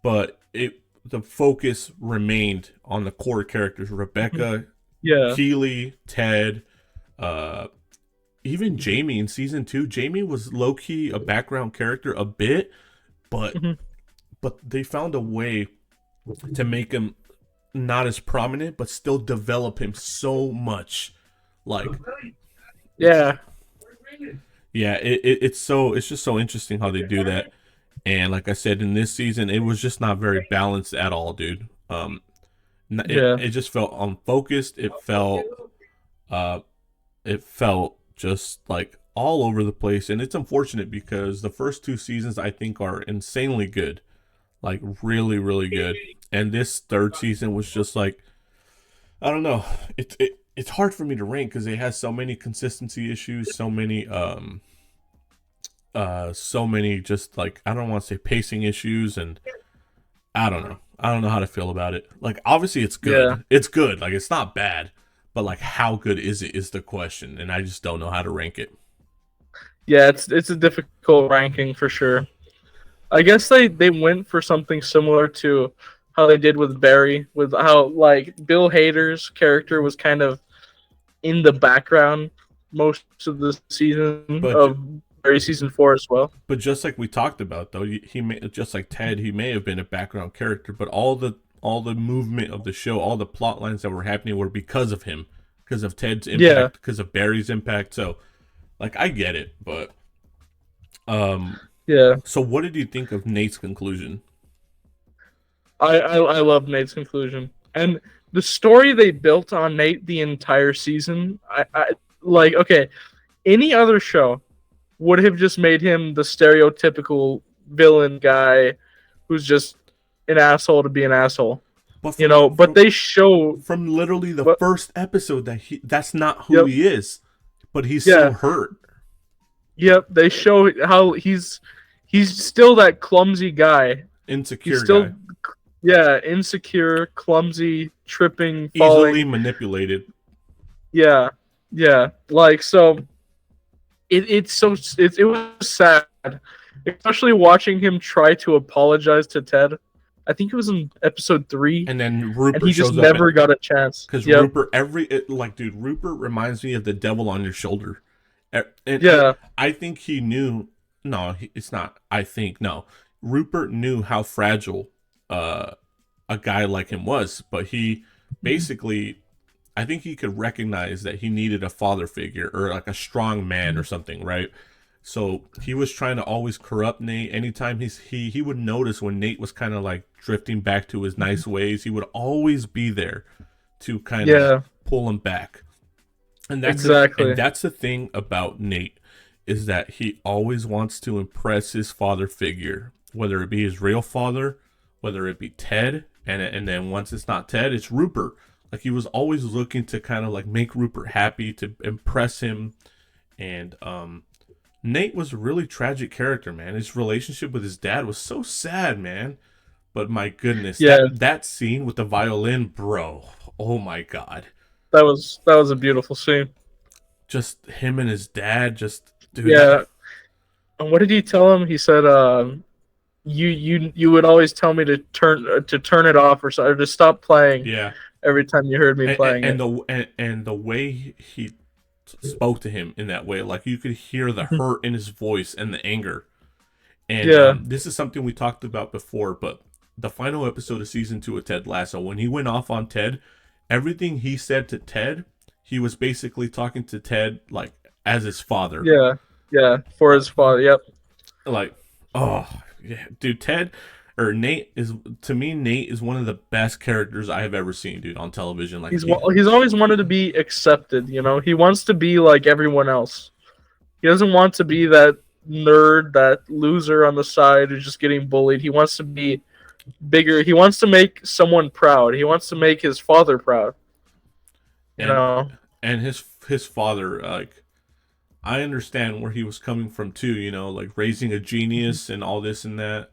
Speaker 1: But it the focus remained on the core characters:
Speaker 2: mhm,
Speaker 1: Rebecca,
Speaker 2: yeah,
Speaker 1: Keeley, Ted, uh, even Jamie in season 2. Jamie was low key a background character a bit, but
Speaker 2: mhm,
Speaker 1: they found a way to make him not as prominent, but still develop him so much. Like it's
Speaker 2: yeah,
Speaker 1: yeah, it's just so interesting how they do that. And like I said, in this season, it was just not very balanced at all, dude.
Speaker 2: yeah,
Speaker 1: It just felt unfocused. Uh, it felt just like all over the place, and it's unfortunate because the first two seasons I think are insanely good, like really, really good. And this third season was just like I don't know. It's hard for me to rank because it has so many consistency issues, so many just like I don't want to say pacing issues, and I don't know. I don't know how to feel about it. Like obviously it's
Speaker 2: yeah,
Speaker 1: good. It's good. Like it's not bad, but like how good is it is the question, and I just don't know how to rank it.
Speaker 2: yeah. It's a difficult ranking for sure. I guess they went for something similar to how they did with Barry, with how like Bill Hader's character was kind of in the background most of the season
Speaker 1: But
Speaker 2: of Barry season 4 as well.
Speaker 1: but just like we talked about though, he may just like Ted, he may have been a background character, but all the movement of the show, all the plot lines that were happening were because of him, because of Ted's
Speaker 2: Yeah,
Speaker 1: impact, because of Barry's impact. So like I get it, but um
Speaker 2: yeah.
Speaker 1: so what did you think of Nate's conclusion?
Speaker 2: I love Nate's conclusion and the story they built on Nate the entire season. I like okay. Any other show would have just made him the stereotypical villain guy who's just an asshole to be an asshole,
Speaker 1: But
Speaker 2: you know. But they show
Speaker 1: from literally the
Speaker 2: what.
Speaker 1: first episode that that's not who
Speaker 2: Yep.
Speaker 1: he is, but he's so
Speaker 2: Yeah.
Speaker 1: hurt.
Speaker 2: Yep. They show how he's still that clumsy guy. He's
Speaker 1: Insecure
Speaker 2: still
Speaker 1: guy,
Speaker 2: yeah insecure, clumsy, tripping,
Speaker 1: easily
Speaker 2: falling.
Speaker 1: manipulated.
Speaker 2: Yeah. Yeah. Like so. It was sad, especially watching him try to apologize to Ted. I think it was in episode 3,
Speaker 1: And then
Speaker 2: and
Speaker 1: Rupert
Speaker 2: he just
Speaker 1: shows up
Speaker 2: never got a chance.
Speaker 1: because
Speaker 2: Yep.
Speaker 1: Rupert like dude, Rupert reminds me of the devil on your shoulder. And
Speaker 2: Yeah.
Speaker 1: I think he knew. No, it's not. I think no. Rupert knew how fragile uh, a guy like him was, but he basically, I think he could recognize that he needed a father figure or like a strong man or something, right? So he was trying to always corrupt Nate. Anytime he would notice when Nate was kind of like drifting back to his nice ways, he would always be there to kind of
Speaker 2: Yeah.
Speaker 1: pull him back. And
Speaker 2: Exactly.
Speaker 1: that's the thing about Nate, is that he always wants to impress his father figure, whether it be his real father, whether it be Ted, and then once it's not Ted, it's Rupert. Like he was always looking to kind of like make Rupert happy, to impress him. And Nate was a really tragic character, man. His relationship with his dad was so sad, man. But my goodness,
Speaker 2: Yeah,
Speaker 1: that scene with the violin, bro. Oh my god.
Speaker 2: that was a beautiful scene.
Speaker 1: Just him and his dad, just dude. That
Speaker 2: Yeah. And what did he tell him? He said, you would always tell me to turn it off or to stop playing
Speaker 1: yeah,
Speaker 2: every time you heard me playing it."
Speaker 1: and the way he spoke to him in that way, like you could hear the hurt in his voice and the anger. And
Speaker 2: Yeah,
Speaker 1: this is something we talked about before, but the final episode of season 2 of Ted Lasso, when he went off on Ted, everything he said to Ted, he was basically talking to Ted like as his father.
Speaker 2: yeah, yeah. For his father. Yep.
Speaker 1: Like, oh yeah, dude, Ted or Nate is, to me, Nate is one of the best characters I have ever seen, dude, on television. Like
Speaker 2: He's always wanted to be accepted. He wants to be like everyone else. He doesn't want to be that nerd, that loser on the side who's just getting bullied. He wants to be bigger. He wants to make someone proud. He wants to make his father proud. You
Speaker 1: and
Speaker 2: know.
Speaker 1: and his father, like, I understand where he was coming from too, like raising a genius and all this and that.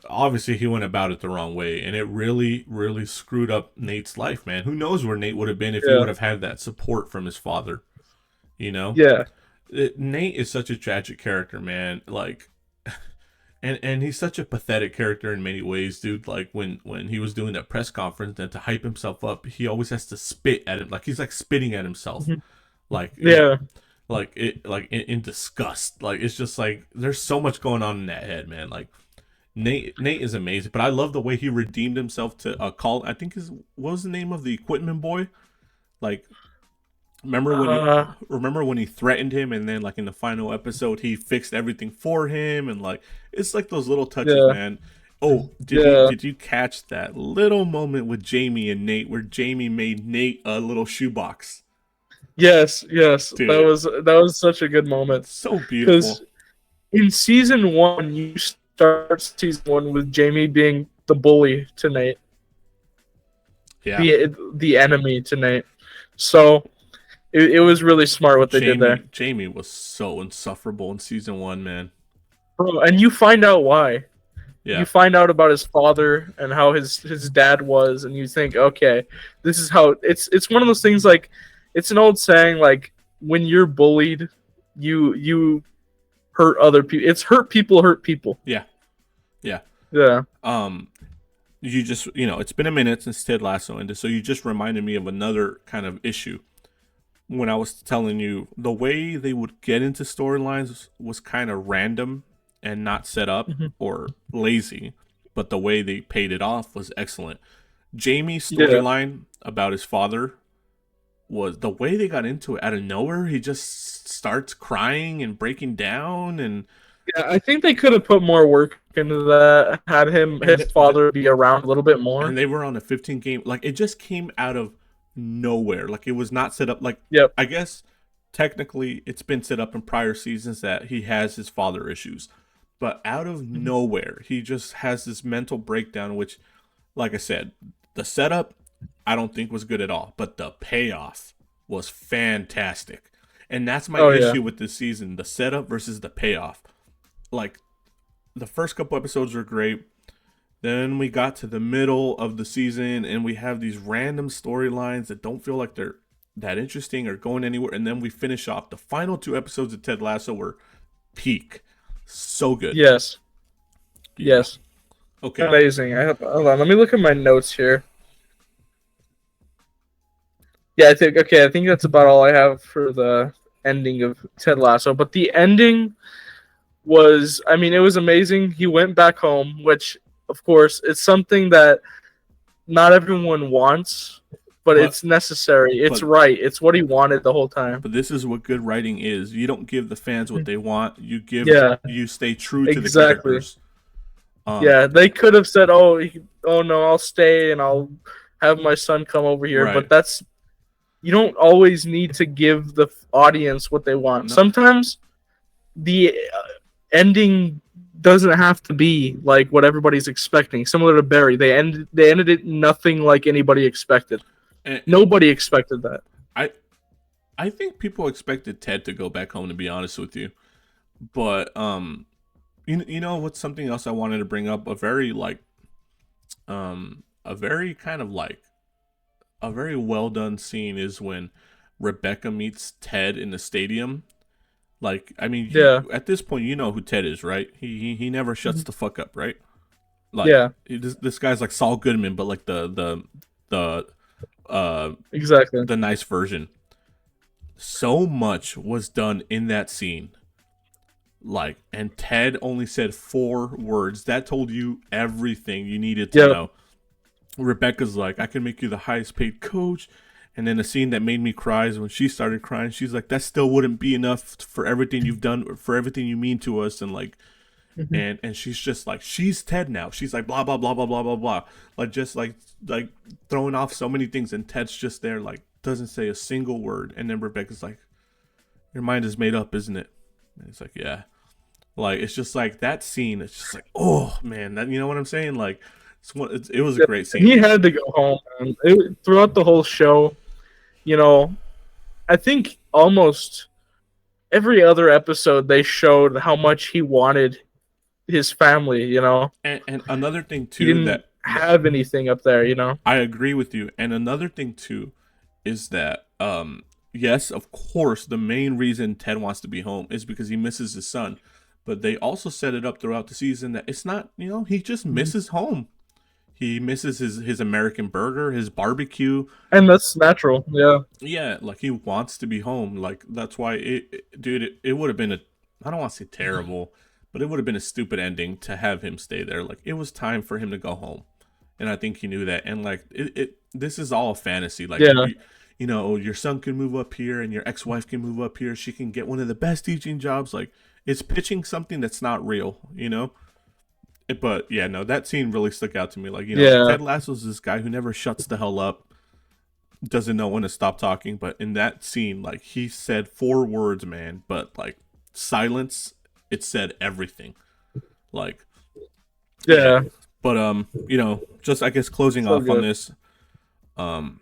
Speaker 1: Obviously he went about it the wrong way, and it really, really screwed up Nate's life, man. Who knows where Nate would have been if he
Speaker 2: Yeah.
Speaker 1: would have had that support from his father, you know?
Speaker 2: Yeah.
Speaker 1: Nate is such a tragic character, man. Like, and he's such a pathetic character in many ways, dude. Like when he was doing that press conference, and to hype himself up, he always has to spit at him, like he's like spitting at himself,
Speaker 2: Mhm.
Speaker 1: like
Speaker 2: Yeah.
Speaker 1: like in disgust. Like it's just like there's so much going on in that head, man. Like Nate is amazing, but I love the way he redeemed himself to call. I think his what was the name of the equipment boy? Like
Speaker 2: Uh,
Speaker 1: remember when he threatened him, and then like in the final episode he fixed everything for him, and like it's like those little touches,
Speaker 2: yeah.
Speaker 1: man. Oh,
Speaker 2: Yeah.
Speaker 1: did you catch that little moment with Jamie and Nate where Jamie made Nate a little shoebox?
Speaker 2: Yes. Yes. That
Speaker 1: Dude,
Speaker 2: was such a good moment
Speaker 1: so
Speaker 2: because
Speaker 1: beautiful.
Speaker 2: in season one, you start season one with Jamie being the bully to Nate,
Speaker 1: Yeah.
Speaker 2: the enemy to Nate. So it was really smart what they did there.
Speaker 1: Jamie was so insufferable in season 1, man.
Speaker 2: Bro, and you find out why. You
Speaker 1: Yeah.
Speaker 2: find out about his father and how his dad was, and you think, okay, this is how it's one of those things. Like, it's an old saying, like, when you're bullied, you hurt other people. It's hurt people.
Speaker 1: Yeah. Yeah.
Speaker 2: Yeah.
Speaker 1: You just, it's been a minute since Ted Lasso ended, so you just reminded me of another kind of issue. When I was telling you, the way they would get into storylines was kind of random and not set up
Speaker 2: Mhm.
Speaker 1: or lazy, but the way they paid it off was excellent. Jamie's
Speaker 2: Yeah.
Speaker 1: storyline about his father was the way they got into it out of nowhere. He just starts crying and breaking down, and
Speaker 2: Yeah, I think they could have put more work into that, had
Speaker 1: and
Speaker 2: his father be around a little bit more.
Speaker 1: they were on a 15 game, like it just came out of nowhere. Like it was not set up. Like
Speaker 2: Yep.
Speaker 1: I guess technically it's been set up in prior seasons that he has his father issues, but out of
Speaker 2: Mhm.
Speaker 1: nowhere he just has this mental breakdown, which, like I said, the setup I don't think was good at all, but the payoff was fantastic. And that's my
Speaker 2: Oh yeah.
Speaker 1: issue with this season, the setup versus the payoff. Like the first couple episodes were great. Then we got to the middle of the season and we have these random storylines that don't feel like they're that interesting or going anywhere. And then we finish off. The final 2 episodes of Ted Lasso were peak. So good.
Speaker 2: Yes.
Speaker 1: Yeah.
Speaker 2: Yes.
Speaker 1: Okay.
Speaker 2: Amazing. Hold on. Let me look at my notes here. Yeah, I think that's about all I have for the ending of Ted Lasso. But the ending was, I mean, it was amazing. He went back home, which, of course, it's something that not everyone wants, but
Speaker 1: But
Speaker 2: it's necessary. It's
Speaker 1: but
Speaker 2: right. It's what he wanted the whole time.
Speaker 1: but this is what good writing is. You don't give the fans what they want.
Speaker 2: Yeah,
Speaker 1: You stay true to the
Speaker 2: exactly.
Speaker 1: characters. Um
Speaker 2: Yeah, they could have said, "Oh, oh no, I'll stay and I'll have my son come over here,"
Speaker 1: right.
Speaker 2: but that's you don't always need to give the audience what they want.
Speaker 1: No,
Speaker 2: Sometimes the ending doesn't have to be like what everybody's expecting. Similar to Barry, they ended it nothing like anybody expected.
Speaker 1: and
Speaker 2: Nobody expected that.
Speaker 1: I I think people expected Ted to go back home. To be honest with you, but you know what's something else I wanted to bring up? A very kind of like a very well done scene is when Rebecca meets Ted in the stadium. Like, I mean,
Speaker 2: Yeah,
Speaker 1: at this point, you know who Ted is, right? He never shuts the fuck up, right? Like,
Speaker 2: yeah,
Speaker 1: this guy's like Saul Goodman, but like the uh
Speaker 2: exactly.
Speaker 1: the nice version. So much was done in that scene. Like, and Ted only said 4 words. That told you everything you needed to
Speaker 2: Yeah,
Speaker 1: know. Rebecca's like, I can make you the highest paid coach. And then the scene that made me cry is when she started crying. She's like, that still wouldn't be enough for everything you've done, for everything you mean to us. And like,
Speaker 2: mhm.
Speaker 1: and she's just like, she's Ted now. She's like, blah, blah, blah, blah, blah, blah, blah. Like, just like throwing off so many things. And Ted's just there, like, doesn't say a single word. And then Rebecca's like, your mind is made up, isn't it? And he's like, yeah. Like, it's just like that scene. It's just like, oh man, that, you know what I'm saying? Like, it was a
Speaker 2: Yeah.
Speaker 1: great scene.
Speaker 2: He had to go home. Man. Throughout the whole show, you know, I think almost every other episode they showed how much he wanted his family.
Speaker 1: And another thing
Speaker 2: He
Speaker 1: too
Speaker 2: didn't
Speaker 1: that
Speaker 2: have anything up there.
Speaker 1: I agree with you. And another thing too is that yes, of course, the main reason Ted wants to be home is because he misses his son. But they also set it up throughout the season that it's not, he just
Speaker 2: Mhm.
Speaker 1: misses home. He misses his American burger, his barbecue.
Speaker 2: And that's natural. Yeah.
Speaker 1: Yeah, like he wants to be home. Like that's why dude, it would have been I don't want to say terrible, but it would have been a stupid ending to have him stay there. Like it was time for him to go home. And I think he knew that. And like this is all a fantasy. Like
Speaker 2: Yeah.
Speaker 1: your son can move up here and your ex-wife can move up here. She can get one of the best teaching jobs. Like it's pitching something that's not real. But yeah, no, that scene really stuck out to me. Like,
Speaker 2: Yeah.
Speaker 1: Ted Lasso's this guy who never shuts the hell up, doesn't know when to stop talking. But in that scene, like, he said 4 words, man. But like, silence, it said everything. Like, yeah.
Speaker 2: Yeah.
Speaker 1: But just I guess closing
Speaker 2: So
Speaker 1: off on
Speaker 2: good.
Speaker 1: this, um,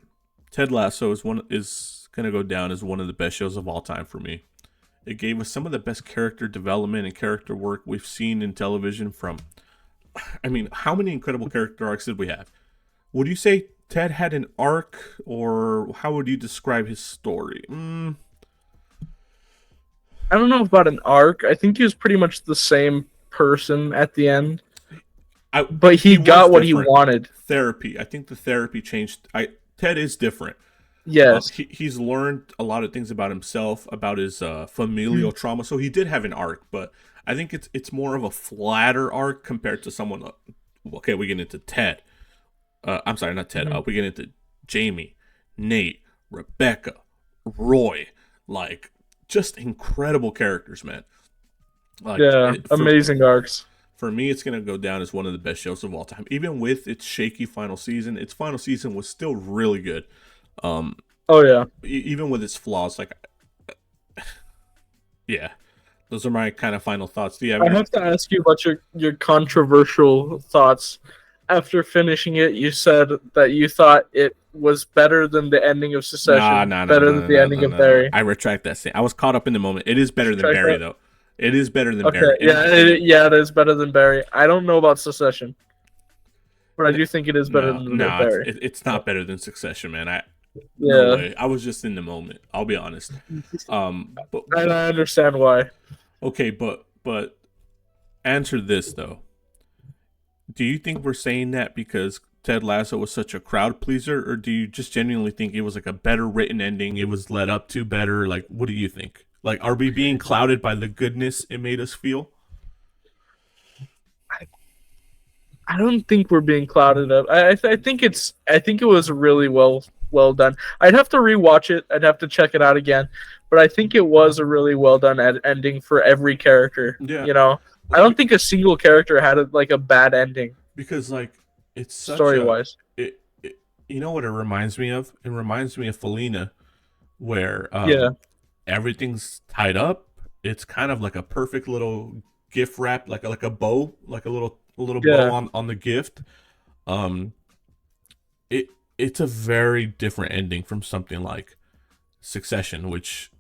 Speaker 1: Ted Lasso is gonna go down as one of the best shows of all time for me. It gave us some of the best character development and character work we've seen in television from. I mean, how many incredible character arcs did we have? Would you say Ted had an arc, or how would you describe his story?
Speaker 2: I don't know about an arc. I think he was pretty much the same person at the end, but he
Speaker 1: He was
Speaker 2: got what he
Speaker 1: different.
Speaker 2: wanted.
Speaker 1: Therapy. I think the therapy changed. Ted is different.
Speaker 2: Yes.
Speaker 1: He's learned a lot of things about himself, about his familial trauma. So he did have an arc, but I think it's more of a flatter arc compared to someone. Okay, we get into Ted. I'm sorry, not Ted.
Speaker 2: Mhm.
Speaker 1: We get into Jamie, Nate, Rebecca, Roy. Like, just incredible characters, man. Like,
Speaker 2: Yeah. Amazing arcs.
Speaker 1: for me, it's gonna go down as one of the best shows of all time. Even with its shaky final season, its final season was still really good. Um,
Speaker 2: Oh yeah.
Speaker 1: even with its flaws, like, yeah, those are my kind of final thoughts. Do you have
Speaker 2: I
Speaker 1: any?
Speaker 2: have to ask you about your controversial thoughts. After finishing it, you said that you thought it was better than the ending of
Speaker 1: Nah,
Speaker 2: Secession,
Speaker 1: nah, nah,
Speaker 2: better
Speaker 1: nah,
Speaker 2: than
Speaker 1: nah,
Speaker 2: the
Speaker 1: nah,
Speaker 2: ending
Speaker 1: nah,
Speaker 2: of
Speaker 1: nah, nah.
Speaker 2: Barry.
Speaker 1: I retract that statement. I was caught up in the moment. It is better than
Speaker 2: Check
Speaker 1: Barry,
Speaker 2: that.
Speaker 1: though. It is better than
Speaker 2: Okay,
Speaker 1: Barry, in my opinion.
Speaker 2: yeah, it is better than Barry. I don't know about Secession, but I do think it is better
Speaker 1: No,
Speaker 2: than
Speaker 1: no,
Speaker 2: Barry.
Speaker 1: it's not better than Succession, man. No
Speaker 2: Yeah,
Speaker 1: way. I was just in the moment. I'll be honest. But
Speaker 2: and I understand why.
Speaker 1: okay, but answer this though. Do you think we're saying that because Ted Lasso was such a crowd pleaser, or do you just genuinely think it was like a better written ending? It was led up to better. Like, what do you think? Like, are we being clouded by the goodness it made us feel?
Speaker 2: I don't think we're being clouded up. I think I think it was really well done. I'd have to rewatch it. I'd have to check it out again, but I think it was a really well done ending for every character.
Speaker 1: Yeah,
Speaker 2: I don't think a single character had like a bad ending
Speaker 1: because like it's such
Speaker 2: story
Speaker 1: a
Speaker 2: wise.
Speaker 1: it. You know what it reminds me of? It reminds me of Felina. where
Speaker 2: Yeah.
Speaker 1: everything's tied up. It's kind of like a perfect little gift wrap, like a bow, like a little bow
Speaker 2: Yeah.
Speaker 1: on the gift. Um, it it's a very different ending from something like Succession, which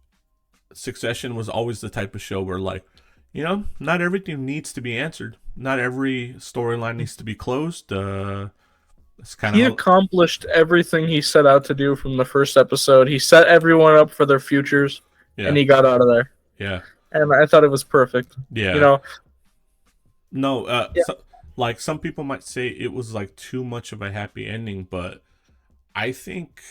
Speaker 1: Succession was always the type of show where like, not everything needs to be answered. Not every storyline needs to be closed. It's kind of
Speaker 2: He
Speaker 1: how,
Speaker 2: accomplished everything he set out to do from the first episode. He set everyone up for their futures, and
Speaker 1: yeah,
Speaker 2: he got out of there.
Speaker 1: yeah,
Speaker 2: And I thought it was perfect. You
Speaker 1: yeah.
Speaker 2: know,
Speaker 1: No,
Speaker 2: yeah,
Speaker 1: like some people might say it was like too much of a happy ending, but I think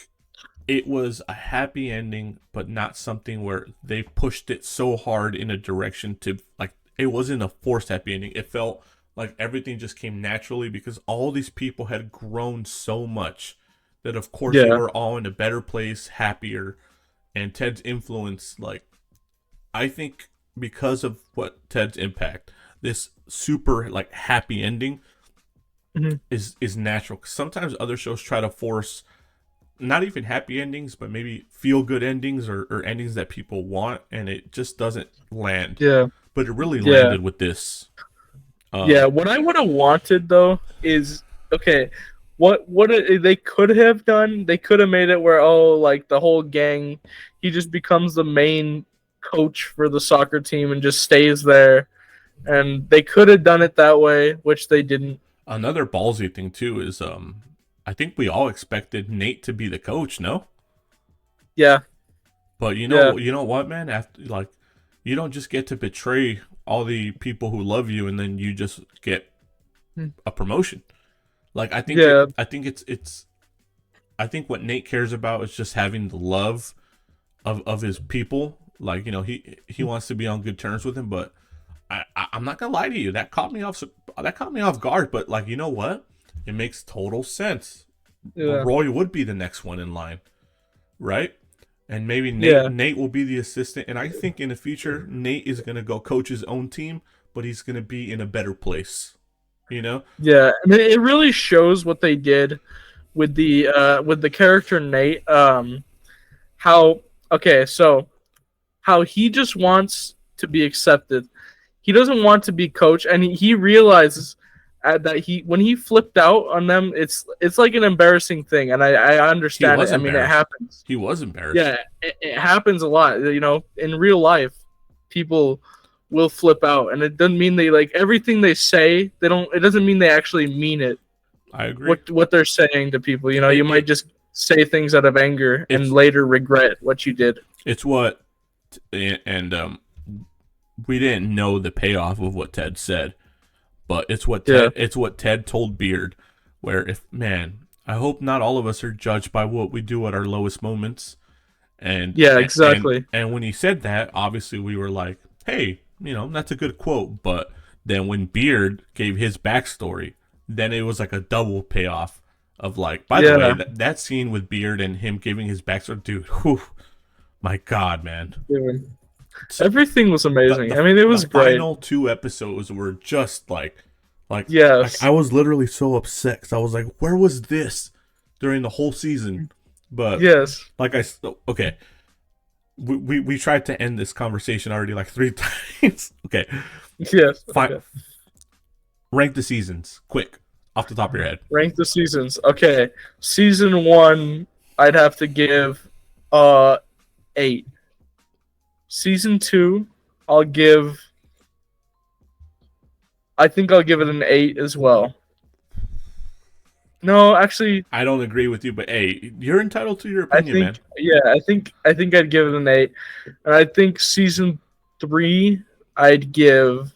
Speaker 1: it was a happy ending, but not something where they pushed it so hard in a direction to like it wasn't a forced happy ending. It felt like everything just came naturally because all these people had grown so much that of course they
Speaker 2: yeah,
Speaker 1: were all in a better place, happier, and Ted's influence, like I think because of what Ted's impact, this super like happy ending
Speaker 2: mhm,
Speaker 1: is natural. 'Cause sometimes other shows try to force not even happy endings, but maybe feel good endings or endings that people want, and it just doesn't land.
Speaker 2: yeah,
Speaker 1: But it really
Speaker 2: yeah,
Speaker 1: landed with this.
Speaker 2: yeah.
Speaker 1: Um,
Speaker 2: What I would have wanted though is okay. They could have done? They could have made it where like the whole gang, he just becomes the main coach for the soccer team and just stays there. And they could have done it that way, which they didn't.
Speaker 1: Another ballsy thing too is I think we all expected Nate to be the coach, no?
Speaker 2: Yeah,
Speaker 1: But
Speaker 2: yeah,
Speaker 1: you know what, man? After like, you don't just get to betray all the people who love you and then you just get a promotion. Like
Speaker 2: yeah,
Speaker 1: I think what Nate cares about is just having the love of his people. Like he wants to be on good terms with him, but I'm not gonna lie to you. That caught me off guard. But like you know what, it makes total sense.
Speaker 2: yeah,
Speaker 1: Roy would be the next one in line, right? And maybe
Speaker 2: yeah.
Speaker 1: Nate will be the assistant. And I think in the future Nate is gonna go coach his own team, but he's gonna be in a better place. You know?
Speaker 2: Yeah, and it really shows what they did with the character Nate. How okay, so how he just wants to be accepted. He doesn't want to be coach, and he realizes that he when he flipped out on them, it's like an embarrassing thing, and I
Speaker 1: He
Speaker 2: understand it.
Speaker 1: was
Speaker 2: I mean, it
Speaker 1: embarrassed.
Speaker 2: happens.
Speaker 1: He was embarrassed.
Speaker 2: Yeah, it happens a lot. In real life, people will flip out, and it doesn't mean they like everything they say. They don't. It doesn't mean they actually mean it.
Speaker 1: I agree.
Speaker 2: What they're saying to people. You might
Speaker 1: It
Speaker 2: just say things out of anger and
Speaker 1: it's
Speaker 2: later regret what you did.
Speaker 1: it's what and we didn't know the payoff of what Ted said, but
Speaker 2: Yeah,
Speaker 1: it's what Ted told Beard, where if man, I hope not all of us are judged by what we do at our lowest moments. And
Speaker 2: yeah,
Speaker 1: and and,
Speaker 2: exactly.
Speaker 1: and when he said that, obviously we were like, hey, that's a good quote. But then when Beard gave his backstory, then it was like a double payoff of like, by the way,
Speaker 2: Yeah,
Speaker 1: that scene with Beard and him giving his backstory, dude, whew, my God, man.
Speaker 2: dude. Everything was amazing.
Speaker 1: The,
Speaker 2: I mean, it
Speaker 1: the
Speaker 2: was great.
Speaker 1: final two episodes were just like
Speaker 2: Yes.
Speaker 1: I was literally so upset because I was like, where was this during the whole season? But
Speaker 2: Yes.
Speaker 1: like okay, we tried to end this conversation already like three times. Okay,
Speaker 2: Yes.
Speaker 1: fine.
Speaker 2: Okay.
Speaker 1: Rank the seasons, quick, off the top of your head.
Speaker 2: Rank the seasons. Okay. Season 1, I'd have to give 8. Season 2, I'll give I think I'll give it an 8 as well. No, actually,
Speaker 1: I don't agree with you, but hey, you're entitled to your
Speaker 2: I
Speaker 1: opinion, man.
Speaker 2: think yeah, I think I'd give it an 8. And I think season 3 I'd give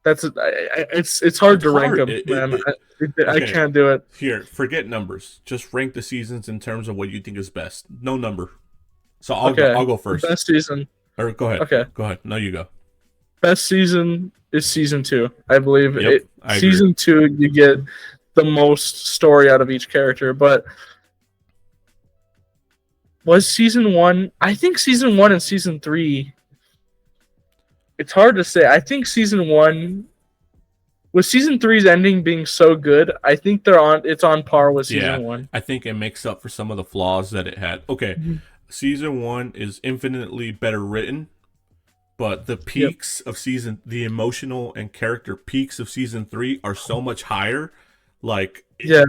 Speaker 2: it's hard
Speaker 1: It's
Speaker 2: to rank
Speaker 1: hard.
Speaker 2: them, man. I
Speaker 1: Okay,
Speaker 2: can't do it.
Speaker 1: here, forget numbers. Just rank the seasons in terms of what you think is best. No number. So I'll go.
Speaker 2: Okay.
Speaker 1: I'll go first.
Speaker 2: Best season.
Speaker 1: Or go ahead.
Speaker 2: Okay.
Speaker 1: Go ahead. No, you go.
Speaker 2: Best season is season 2. I believe
Speaker 1: Yep, I agree.
Speaker 2: season 2 you get the most story out of each character, but was season 1? I think season 1 and season 3, it's hard to say. I think season 1 with season three's ending being so good, I think it's on par with
Speaker 1: Yeah,
Speaker 2: season one.
Speaker 1: I think it makes up for some of the flaws that it had. Okay,
Speaker 2: Mhm.
Speaker 1: season one is infinitely better written, but the
Speaker 2: Yep.
Speaker 1: peaks of the emotional and character peaks of season three are so much higher. Like,
Speaker 2: Yeah.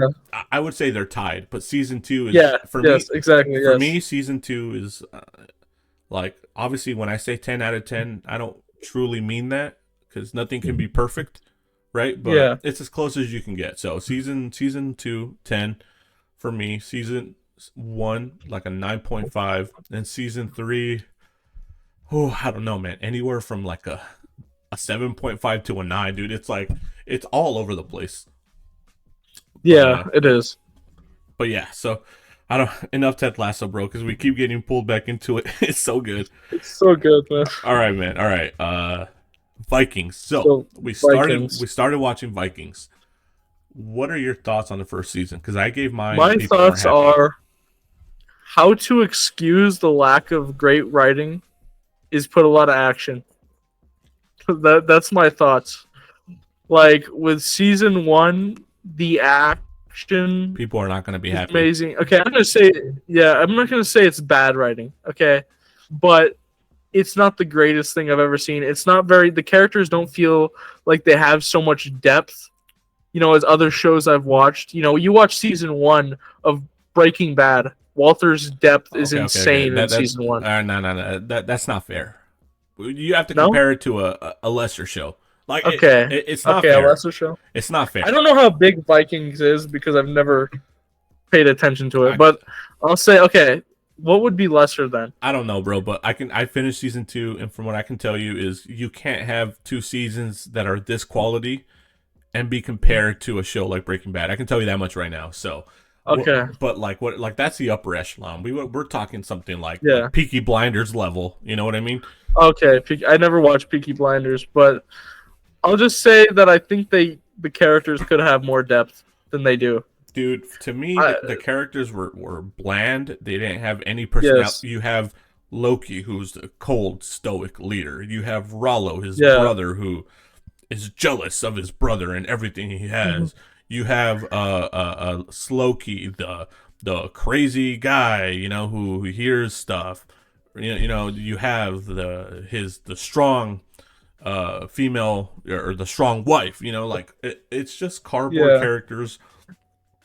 Speaker 1: I would say they're tied, but season two is
Speaker 2: Yeah.
Speaker 1: for me.
Speaker 2: Yes. Exactly.
Speaker 1: For
Speaker 2: Yes.
Speaker 1: me, season two is like, obviously when I say 10 out of 10, I don't truly mean that because nothing can be perfect, right? But
Speaker 2: Yeah.
Speaker 1: it's as close as you can get. So season two, 10 for me. Season one, like a 9.5, and season three, oh, I don't know, man. Anywhere from like a 7.5 to a 9, dude. It's like it's all over the place. But
Speaker 2: Yeah. It is.
Speaker 1: but yeah, so I don't enough Ted Lasso, bro, because we keep getting pulled back into it. It's so good.
Speaker 2: It's so good, man.
Speaker 1: All right, man. All right. Vikings. So
Speaker 2: So
Speaker 1: we started
Speaker 2: Vikings.
Speaker 1: we started watching Vikings. What are your thoughts on the first season? Because I gave mine and
Speaker 2: My
Speaker 1: people weren't
Speaker 2: thoughts
Speaker 1: happy.
Speaker 2: are how to excuse the lack of great writing is put a lot of action. That's my thoughts. Like with season one, the action
Speaker 1: People are not going to be
Speaker 2: is
Speaker 1: happy.
Speaker 2: amazing. Okay, I'm gonna say yeah. I'm not gonna say it's bad writing. Okay, but it's not the greatest thing I've ever seen. It's not very. The characters don't feel like they have so much depth. As other shows I've watched. You watch season one of Breaking Bad. Walter's depth is
Speaker 1: Okay.
Speaker 2: insane in season one.
Speaker 1: No. That's not fair. You have to
Speaker 2: No?
Speaker 1: compare it to a lesser show. Like
Speaker 2: Okay.
Speaker 1: it's not
Speaker 2: Okay, a
Speaker 1: fair.
Speaker 2: lesser show.
Speaker 1: It's not
Speaker 2: I
Speaker 1: fair.
Speaker 2: don't know how big Vikings is because I've never paid attention to it,
Speaker 1: I
Speaker 2: but I'll say okay. What would be lesser then?
Speaker 1: I don't know, bro, but I finished season two, and from what I can tell you is you can't have two seasons that are this quality and be compared to a show like Breaking Bad. I can tell you that much right now. So,
Speaker 2: Okay.
Speaker 1: but like what like that's the upper echelon. We're talking something
Speaker 2: Yeah.
Speaker 1: like Peaky Blinders level. You know what I mean?
Speaker 2: Okay. I never watched Peaky Blinders, but I'll just say that I think the characters could have more depth than they do.
Speaker 1: Dude, to me,
Speaker 2: I
Speaker 1: the characters were bland. They didn't have any
Speaker 2: yes.
Speaker 1: personality. You have Loki, who's a cold, stoic leader. You have Rollo, his
Speaker 2: Yeah.
Speaker 1: brother, who is jealous of his brother and everything he
Speaker 2: Mhm.
Speaker 1: has. You have Slowkey, the crazy guy, who hears stuff. You have the strong female or the strong wife. Like it's just cardboard
Speaker 2: Yeah.
Speaker 1: characters.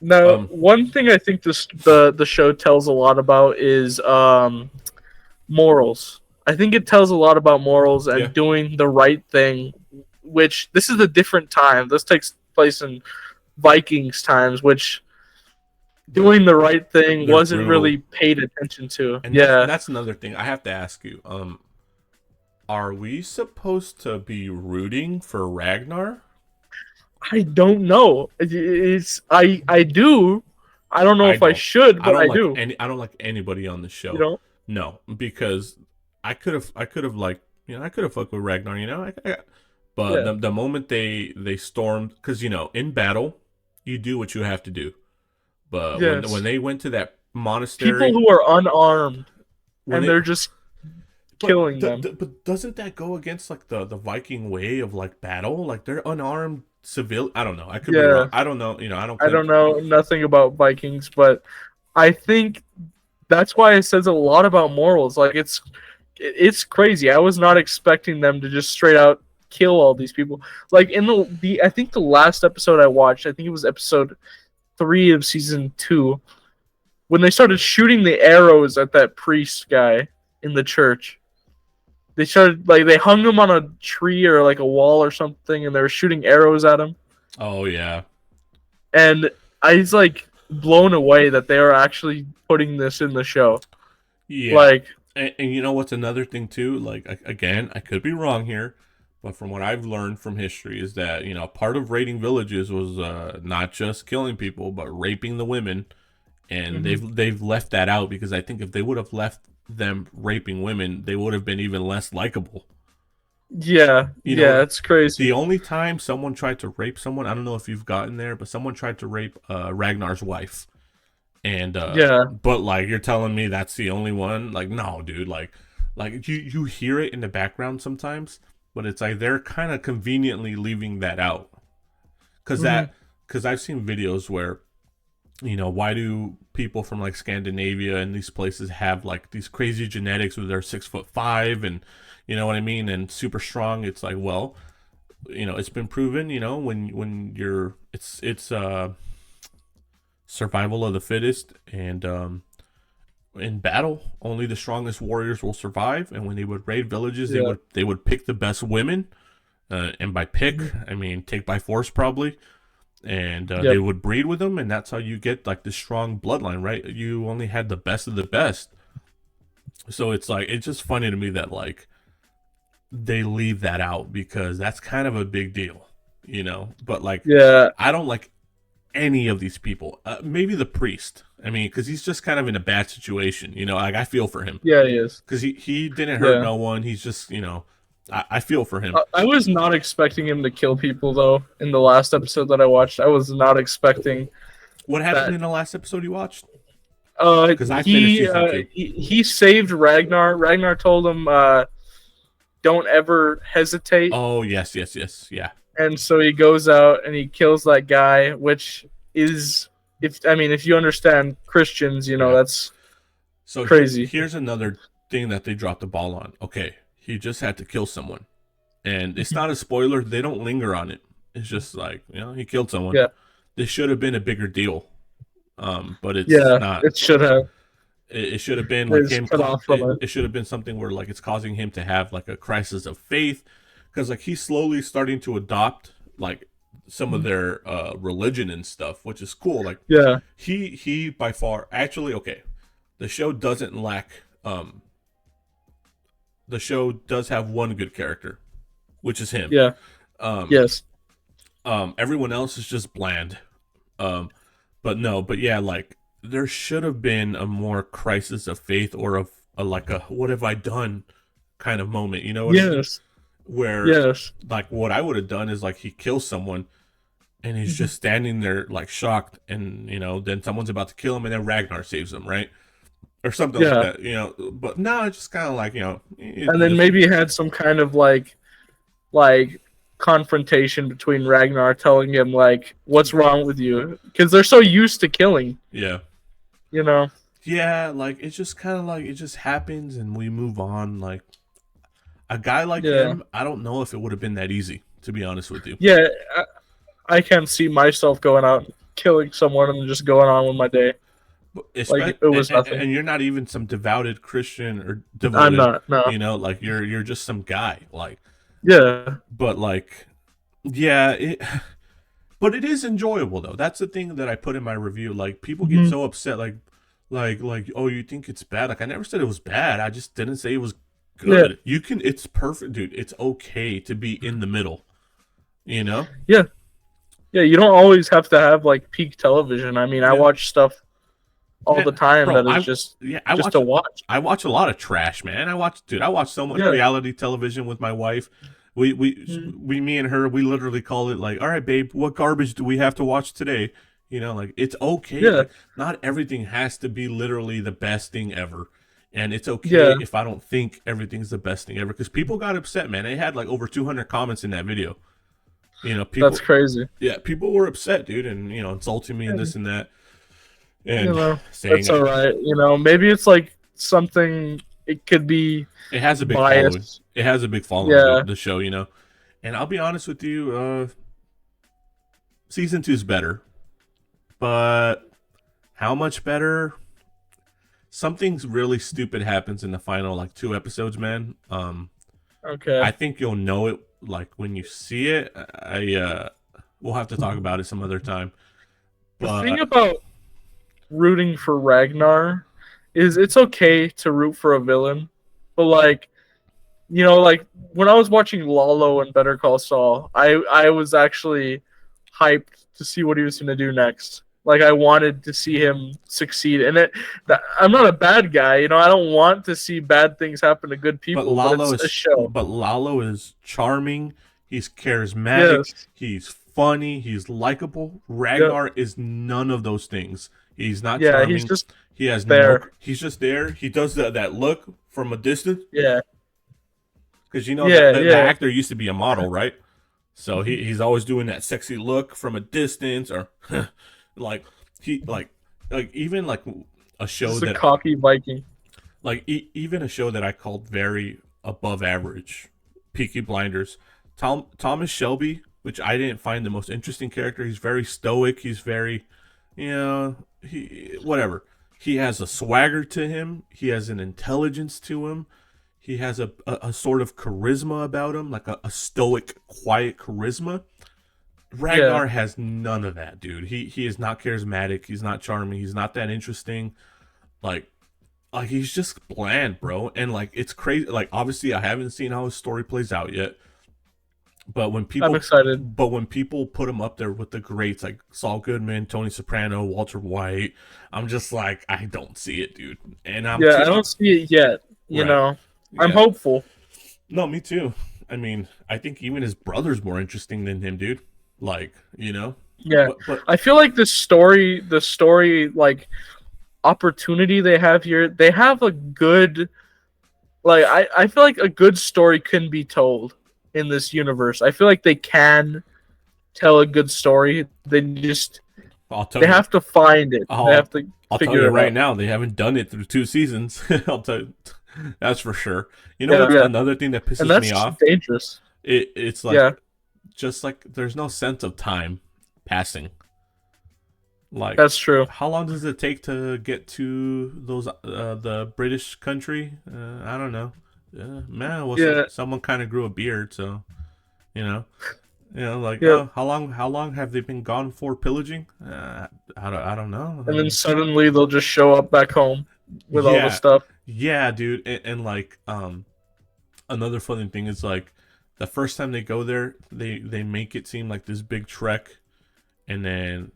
Speaker 2: Now,
Speaker 1: Um,
Speaker 2: one thing I think the show tells a lot about is morals. I think it tells a lot about morals
Speaker 1: yeah,
Speaker 2: and doing the right thing, which this is a different time. This takes place in Vikings times, which doing the right thing
Speaker 1: they're
Speaker 2: wasn't
Speaker 1: brutal,
Speaker 2: really paid attention to.
Speaker 1: and that's
Speaker 2: Yeah,
Speaker 1: that's another thing I have to ask you. Are we supposed to be rooting for Ragnar?
Speaker 2: I don't know. I do. I don't know
Speaker 1: I
Speaker 2: if I
Speaker 1: don't.
Speaker 2: should, but I do.
Speaker 1: I don't like anybody on the
Speaker 2: You
Speaker 1: show.
Speaker 2: know?
Speaker 1: No, because I could have like I could have fucked with Ragnar. But
Speaker 2: Yeah.
Speaker 1: the moment they stormed, because in battle you do what you have to do. But when
Speaker 2: Yes.
Speaker 1: they went to that
Speaker 2: People
Speaker 1: monastery,
Speaker 2: who are unarmed
Speaker 1: when
Speaker 2: and
Speaker 1: they
Speaker 2: they're just killing them.
Speaker 1: but doesn't that go against like the Viking way of like battle? Like they're unarmed civil. I don't know. I could be wrong.
Speaker 2: Yeah.
Speaker 1: I don't know. I don't
Speaker 2: I
Speaker 1: claim.
Speaker 2: don't know nothing about Vikings, but I think that's why it says a lot about morals. Like it's crazy. I was not expecting them to just straight out kill all these people. Like in the I think the last episode I watched, I think it was episode 3 of season 2, when they started shooting the arrows at that priest guy in the church. They started like they hung him on a tree or like a wall or something, and they were shooting arrows at him.
Speaker 1: Oh yeah,
Speaker 2: And I was like blown away that they are actually putting this in the show.
Speaker 1: yeah.
Speaker 2: Like,
Speaker 1: And you know what's another thing too? Like again, I could be wrong here, but from what I've learned from history is that part of raiding villages was not just killing people, but raping the women, and
Speaker 2: mhm.
Speaker 1: they've left that out because I think if they would have left them raping women, they would have been even less likable.
Speaker 2: Yeah,
Speaker 1: You
Speaker 2: yeah,
Speaker 1: know,
Speaker 2: it's crazy.
Speaker 1: the only time someone tried to rape someone, I don't know if you've gotten there, but someone tried to rape Ragnar's wife. And
Speaker 2: Yeah,
Speaker 1: but like you're telling me that's the only one? Like no, dude, like you hear it in the background sometimes, but it's like they're kind of conveniently leaving that out. because
Speaker 2: Hmm.
Speaker 1: I've seen videos where, why do people from like Scandinavia and these places have like these crazy genetics where they're 6'5" and you know what I mean, and super strong? It's like, well, it's been proven, when you're it's survival of the fittest, and in battle only the strongest warriors will survive. And when they would raid villages,
Speaker 2: Yeah.
Speaker 1: they would pick the best women, and by pick
Speaker 2: Mhm.
Speaker 1: I mean take by force probably, and they
Speaker 2: Yep.
Speaker 1: would breed with them, and that's how you get like this strong bloodline, right? You only had the best of the best. So it's like, it's just funny to me that like they leave that out because that's kind of a big deal, but like
Speaker 2: Yeah.
Speaker 1: I don't like any of these people. Maybe the priest. I mean, because he's just kind of in a bad situation. Like I feel for him
Speaker 2: Yeah. He is.
Speaker 1: because he didn't hurt
Speaker 2: Yeah.
Speaker 1: no one. He's just, I feel for him.
Speaker 2: I was not expecting him to kill people though. In the last episode that I watched, I was not expecting
Speaker 1: What happened
Speaker 2: that.
Speaker 1: in the last episode you watched?
Speaker 2: Uh,
Speaker 1: Because I finished
Speaker 2: he
Speaker 1: season
Speaker 2: uh,
Speaker 1: two.
Speaker 2: he, he saved Ragnar. Ragnar told him, "Don't ever hesitate."
Speaker 1: Oh yes, yes, yes, yeah.
Speaker 2: And so he goes out and he kills that guy, which is, if you understand Christians,
Speaker 1: Yeah.
Speaker 2: that's
Speaker 1: So
Speaker 2: crazy.
Speaker 1: here's another thing that they dropped the ball on. Okay, he just had to kill someone, and it's not a spoiler. They don't linger on it. It's just like, he killed someone.
Speaker 2: Yeah.
Speaker 1: This should have been a bigger deal, but it's
Speaker 2: Yeah,
Speaker 1: not.
Speaker 2: it should have.
Speaker 1: It should have been like
Speaker 2: It's
Speaker 1: him.
Speaker 2: cut off from it.
Speaker 1: It should have been something where like it's causing him to have like a crisis of faith, because like he's slowly starting to adopt like some of their religion and stuff, which is cool. Like
Speaker 2: Yeah,
Speaker 1: he by far, actually, okay, the show doesn't lack. The show does have one good character, which is him.
Speaker 2: yeah,
Speaker 1: Um,
Speaker 2: yes,
Speaker 1: Everyone else is just bland. Um, but no, but yeah, like there should have been a more crisis of faith, or a like a what have I done kind of moment. You know what I mean?
Speaker 2: yes,
Speaker 1: Where
Speaker 2: yes.
Speaker 1: like what I would have done is like he kills someone and he's
Speaker 2: Mhm.
Speaker 1: just standing there like shocked, and then someone's about to kill him, and then Ragnar saves him, right? Or something like
Speaker 2: Yeah,
Speaker 1: that. But no, it's just kind of like,
Speaker 2: and then maybe it had some kind of like confrontation between Ragnar, telling him like, "What's wrong with you?" Because they're so used to killing,
Speaker 1: yeah.
Speaker 2: you know.
Speaker 1: Yeah, like it's just kind of like it just happens and we move on. Like a guy like
Speaker 2: Yeah,
Speaker 1: him, I don't know if it would have been that easy, to be honest with you.
Speaker 2: yeah. I can't see myself going out and killing someone and just going on with my day like it was nothing.
Speaker 1: And you're not even some devoted Christian or
Speaker 2: I'm
Speaker 1: devoted,
Speaker 2: not. No.
Speaker 1: like you're just some guy. Like,
Speaker 2: Yeah.
Speaker 1: but like, yeah, but it is enjoyable though. That's the thing that I put in my review. Like people get
Speaker 2: Mhm.
Speaker 1: so upset, like, oh, you think it's bad? Like I never said it was bad. I just didn't say it was
Speaker 2: Yeah.
Speaker 1: good. It's perfect, dude. It's okay to be in the middle. You know?
Speaker 2: Yeah. Yeah. You don't always have to have like peak television. I mean, I
Speaker 1: Yeah.
Speaker 2: watch stuff all
Speaker 1: Yeah,
Speaker 2: the time
Speaker 1: bro.
Speaker 2: that is just
Speaker 1: I
Speaker 2: just
Speaker 1: watch
Speaker 2: to watch.
Speaker 1: I watch a lot of trash, man. I watch so much
Speaker 2: Yeah.
Speaker 1: reality television with my wife.
Speaker 2: Mhm.
Speaker 1: Me and her, we literally call it like, all right, babe, what garbage do we have to watch today? Like it's okay.
Speaker 2: Yeah.
Speaker 1: Like not everything has to be literally the best thing ever, and it's okay
Speaker 2: Yeah.
Speaker 1: if I don't think everything's the best thing ever. Because people got upset, man. They had like over 200 comments in that video. People,
Speaker 2: That's crazy.
Speaker 1: yeah, people were upset, dude, and insulting me and this and that,
Speaker 2: You
Speaker 1: and
Speaker 2: know,
Speaker 1: saying
Speaker 2: that's all right. Maybe it's like something. It could be
Speaker 1: it has a big following.
Speaker 2: biased.
Speaker 1: It has a big following,
Speaker 2: Yeah.
Speaker 1: the show, And I'll be honest with you, season 2's better. But how much better? Something really stupid happens in the final like 2 episodes, man.
Speaker 2: Okay.
Speaker 1: I think you'll know it like when you see it. We'll have to talk about it some other time.
Speaker 2: The
Speaker 1: But
Speaker 2: thing about rooting for Ragnar is it's okay to root for a villain, but like like when I was watching Lalo and Better Call Saul, I was actually hyped to see what he was going to do next. Like I wanted to see him succeed, and I'm not a bad guy, I don't want to see bad things happen to good people, but it's a show.
Speaker 1: But Lalo is charming. He's charismatic.
Speaker 2: Yes.
Speaker 1: He's funny. He's likable. Ragnar is none of those things. He's not
Speaker 2: Yeah,
Speaker 1: charming.
Speaker 2: he's just
Speaker 1: He has
Speaker 2: there.
Speaker 1: He's just there. He does that look from a distance
Speaker 2: Yeah.
Speaker 1: because
Speaker 2: Yeah,
Speaker 1: the
Speaker 2: yeah.
Speaker 1: actor used to be a model, right? So he's always doing that sexy look from a distance, or like he like even like a
Speaker 2: This
Speaker 1: show
Speaker 2: is a
Speaker 1: that
Speaker 2: cocky Viking.
Speaker 1: even a show that I called very above average, Peaky Blinders. Thomas Shelby, which I didn't find the most interesting character. He's very stoic. He's very, he whatever. He has a swagger to him. He has an intelligence to him. He has a sort of charisma about him, like a stoic, quiet charisma.
Speaker 2: Yeah,
Speaker 1: Ragnar has none of that, dude. He is not charismatic. He's not charming. He's not that interesting. Like he's just bland, bro. And like it's crazy. Like obviously, I haven't seen how his story plays out yet. But
Speaker 2: I'm excited.
Speaker 1: when people put him up there with the greats like Saul Goodman, Tony Soprano, Walter White, I'm just like, I don't see it, dude. And
Speaker 2: Yeah, I don't see it yet.
Speaker 1: right,
Speaker 2: I'm
Speaker 1: yeah.
Speaker 2: hopeful.
Speaker 1: No, me too. I mean, I think even his brother's more interesting than him, dude. Like,
Speaker 2: Yeah,
Speaker 1: but
Speaker 2: I feel like the story, like opportunity they have here, they have a good, like I feel like a good story can be told in this universe. I feel like they can tell a good story.
Speaker 1: I'll tell
Speaker 2: They
Speaker 1: you,
Speaker 2: have to find it. They
Speaker 1: I'll
Speaker 2: have to
Speaker 1: I'll tell you
Speaker 2: figure it
Speaker 1: right
Speaker 2: out.
Speaker 1: now, they haven't done it through 2 seasons. I'll tell you, that's for sure. You know
Speaker 2: Yeah,
Speaker 1: what's
Speaker 2: yeah,
Speaker 1: another thing that
Speaker 2: and
Speaker 1: pisses me
Speaker 2: that's
Speaker 1: off?
Speaker 2: dangerous.
Speaker 1: It's like
Speaker 2: Yeah,
Speaker 1: just like there's no sense of time passing. Like,
Speaker 2: that's true.
Speaker 1: how long does it take to get to those the British country? I don't know. Man, well,
Speaker 2: Yeah,
Speaker 1: someone kind of grew a beard, so you know, like
Speaker 2: yeah.
Speaker 1: oh, how long have they been gone for pillaging? I don't know. I
Speaker 2: And then
Speaker 1: mean,
Speaker 2: suddenly they'll just show up back home with all the
Speaker 1: yeah,
Speaker 2: stuff.
Speaker 1: yeah, dude, and like another funny thing is like the first time they go there, they make it seem like this big trek, and then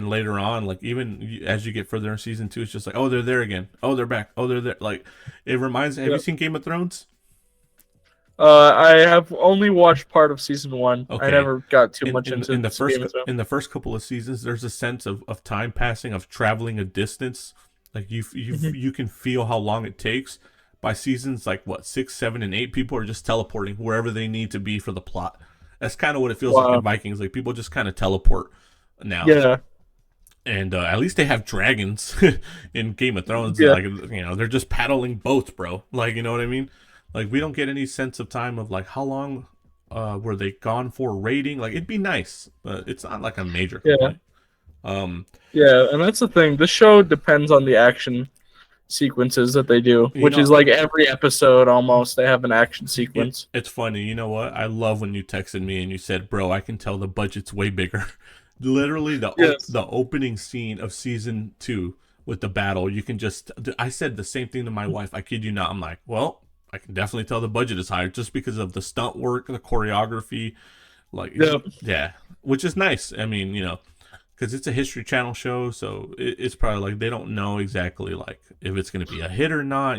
Speaker 1: later on, like even as you get further in season 2, it's just like, oh, they're there again, oh, they're back, oh, they're there. Like it reminds. Have you
Speaker 2: Yeah.
Speaker 1: seen Game of Thrones?
Speaker 2: I have only watched part of season one. I
Speaker 1: Okay,
Speaker 2: never got too
Speaker 1: in
Speaker 2: much
Speaker 1: in
Speaker 2: into
Speaker 1: in the first
Speaker 2: Game of Thrones.
Speaker 1: in the first couple of seasons, there's a sense of time passing, of traveling a distance. Like
Speaker 2: Mhm.
Speaker 1: you can feel how long it takes. By seasons like what 6, 7, and 8, people are just teleporting wherever they need to be for the plot. That's kind of what it feels like in
Speaker 2: Wow.
Speaker 1: Vikings. Like people just kind of teleport now.
Speaker 2: Yeah.
Speaker 1: And at least they have dragons in Game of Thrones.
Speaker 2: Yeah.
Speaker 1: Like they're just paddling boats, bro. Like you know what I mean? Like we don't get any sense of time of like how long were they gone for raiding. Like it'd be nice, but it's not like a major
Speaker 2: Yeah.
Speaker 1: complaint. Um,
Speaker 2: Yeah. And that's the thing. The show depends on the action sequences that they do,
Speaker 1: you
Speaker 2: which
Speaker 1: know,
Speaker 2: is like every episode almost they have an action sequence.
Speaker 1: it's funny. You know what? I love when you texted me and you said, "Bro, I can tell the budget's way bigger." Literally,
Speaker 2: Yes.
Speaker 1: the opening scene of season 2 with the battle, you can just. I said the same thing to my wife. I kid you not. I'm like, well, I can definitely tell the budget is higher just because of the stunt work, the choreography, like
Speaker 2: Yep.
Speaker 1: yeah, which is nice. I mean, because it's a History Channel show, so it's probably like they don't know exactly like if it's going to be a hit or not.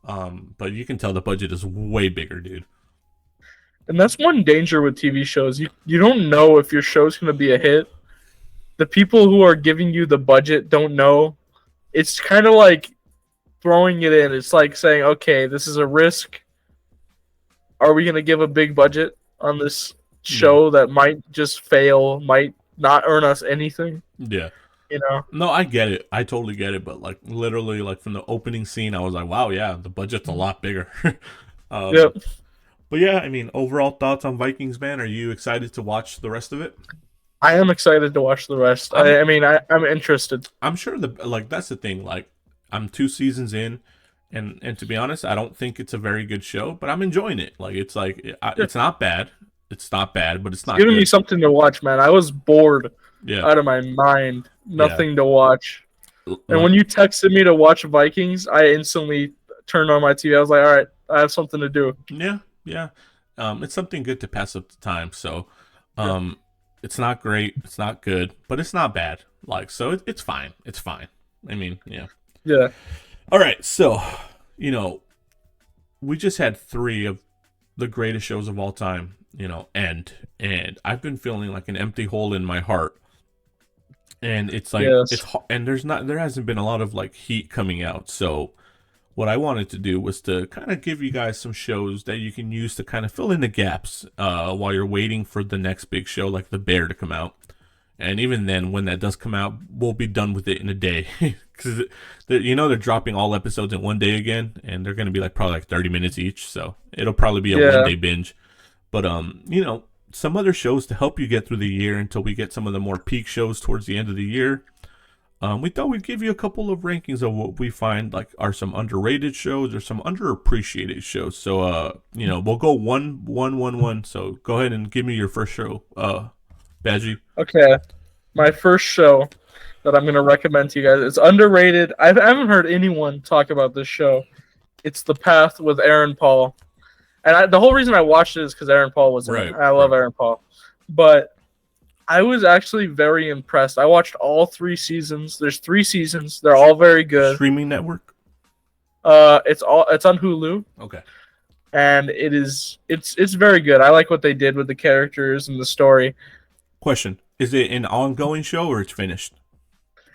Speaker 1: But you can tell the budget is way bigger, dude.
Speaker 2: And that's one danger with TV shows. You don't know if your show's gonna be a hit. The people who are giving you the budget don't know. It's kind of like throwing it in. It's like saying, okay, this is a risk. Are we going to give a big budget on this
Speaker 1: Yeah,
Speaker 2: show that might just fail, might not earn us anything?
Speaker 1: yeah.
Speaker 2: You know?
Speaker 1: No, I get it. I totally get it. But like literally, like from the opening scene, I was like, wow, yeah, the budget's a lot bigger. um,
Speaker 2: Yep.
Speaker 1: but yeah, I mean, overall thoughts on Vikings, man? Are you excited to watch the rest of it?
Speaker 2: I am excited to watch the rest.
Speaker 1: I'm
Speaker 2: I'm interested.
Speaker 1: I'm sure the like that's the thing. Like I'm 2 seasons in, and to be honest, I don't think it's a very good show, but I'm enjoying it.
Speaker 2: Yeah.
Speaker 1: It's not bad. It's not bad, but it's
Speaker 2: It's
Speaker 1: not
Speaker 2: giving me
Speaker 1: good.
Speaker 2: something to watch, man. I was bored
Speaker 1: Yeah,
Speaker 2: out of my mind.
Speaker 1: yeah.
Speaker 2: Nothing to watch. And
Speaker 1: Like
Speaker 2: when you texted me to watch Vikings, I instantly turned on my TV. I was like, all right, I have something to do.
Speaker 1: yeah, yeah. It's something good to pass up the time. So,
Speaker 2: Yeah.
Speaker 1: um, it's not great. It's not good, but it's not bad. Like so, it's fine. It's fine. I mean, yeah.
Speaker 2: Yeah.
Speaker 1: All right. So, you know, we just had 3 of the greatest shows of all time. End, and I've been feeling like an empty hole in my heart. And it's like
Speaker 2: Yes.
Speaker 1: and there hasn't been a lot of like heat coming out. So what I wanted to do was to kind of give you guys some shows that you can use to kind of fill in the gaps while you're waiting for the next big show like The Bear to come out. And even then, when that does come out, we'll be done with it in a day. Because, they're dropping all episodes in one day again, and they're going to be like probably like 30 minutes each. So it'll probably be a
Speaker 2: Yeah.
Speaker 1: 1 day binge. But, some other shows to help you get through the year until we get some of the more peak shows towards the end of the year. We thought we'd give you a couple of rankings of what we find like are some underrated shows or some underappreciated shows. So, we'll go one. So go ahead and give me your first show, Badgie.
Speaker 2: Okay. My first show that I'm going to recommend to you guys. It's underrated. I haven't heard anyone talk about this show. It's The Path with Aaron Paul. And the whole reason I watched it is because Aaron Paul was in it. I love Aaron Paul. But I was actually very impressed. I watched all 3 seasons. There's 3 seasons. They're all very good.
Speaker 1: Streaming network?
Speaker 2: It's on Hulu.
Speaker 1: Okay.
Speaker 2: And it's very good. I like what they did with the characters and the story.
Speaker 1: Question. Is it an ongoing show or it's finished?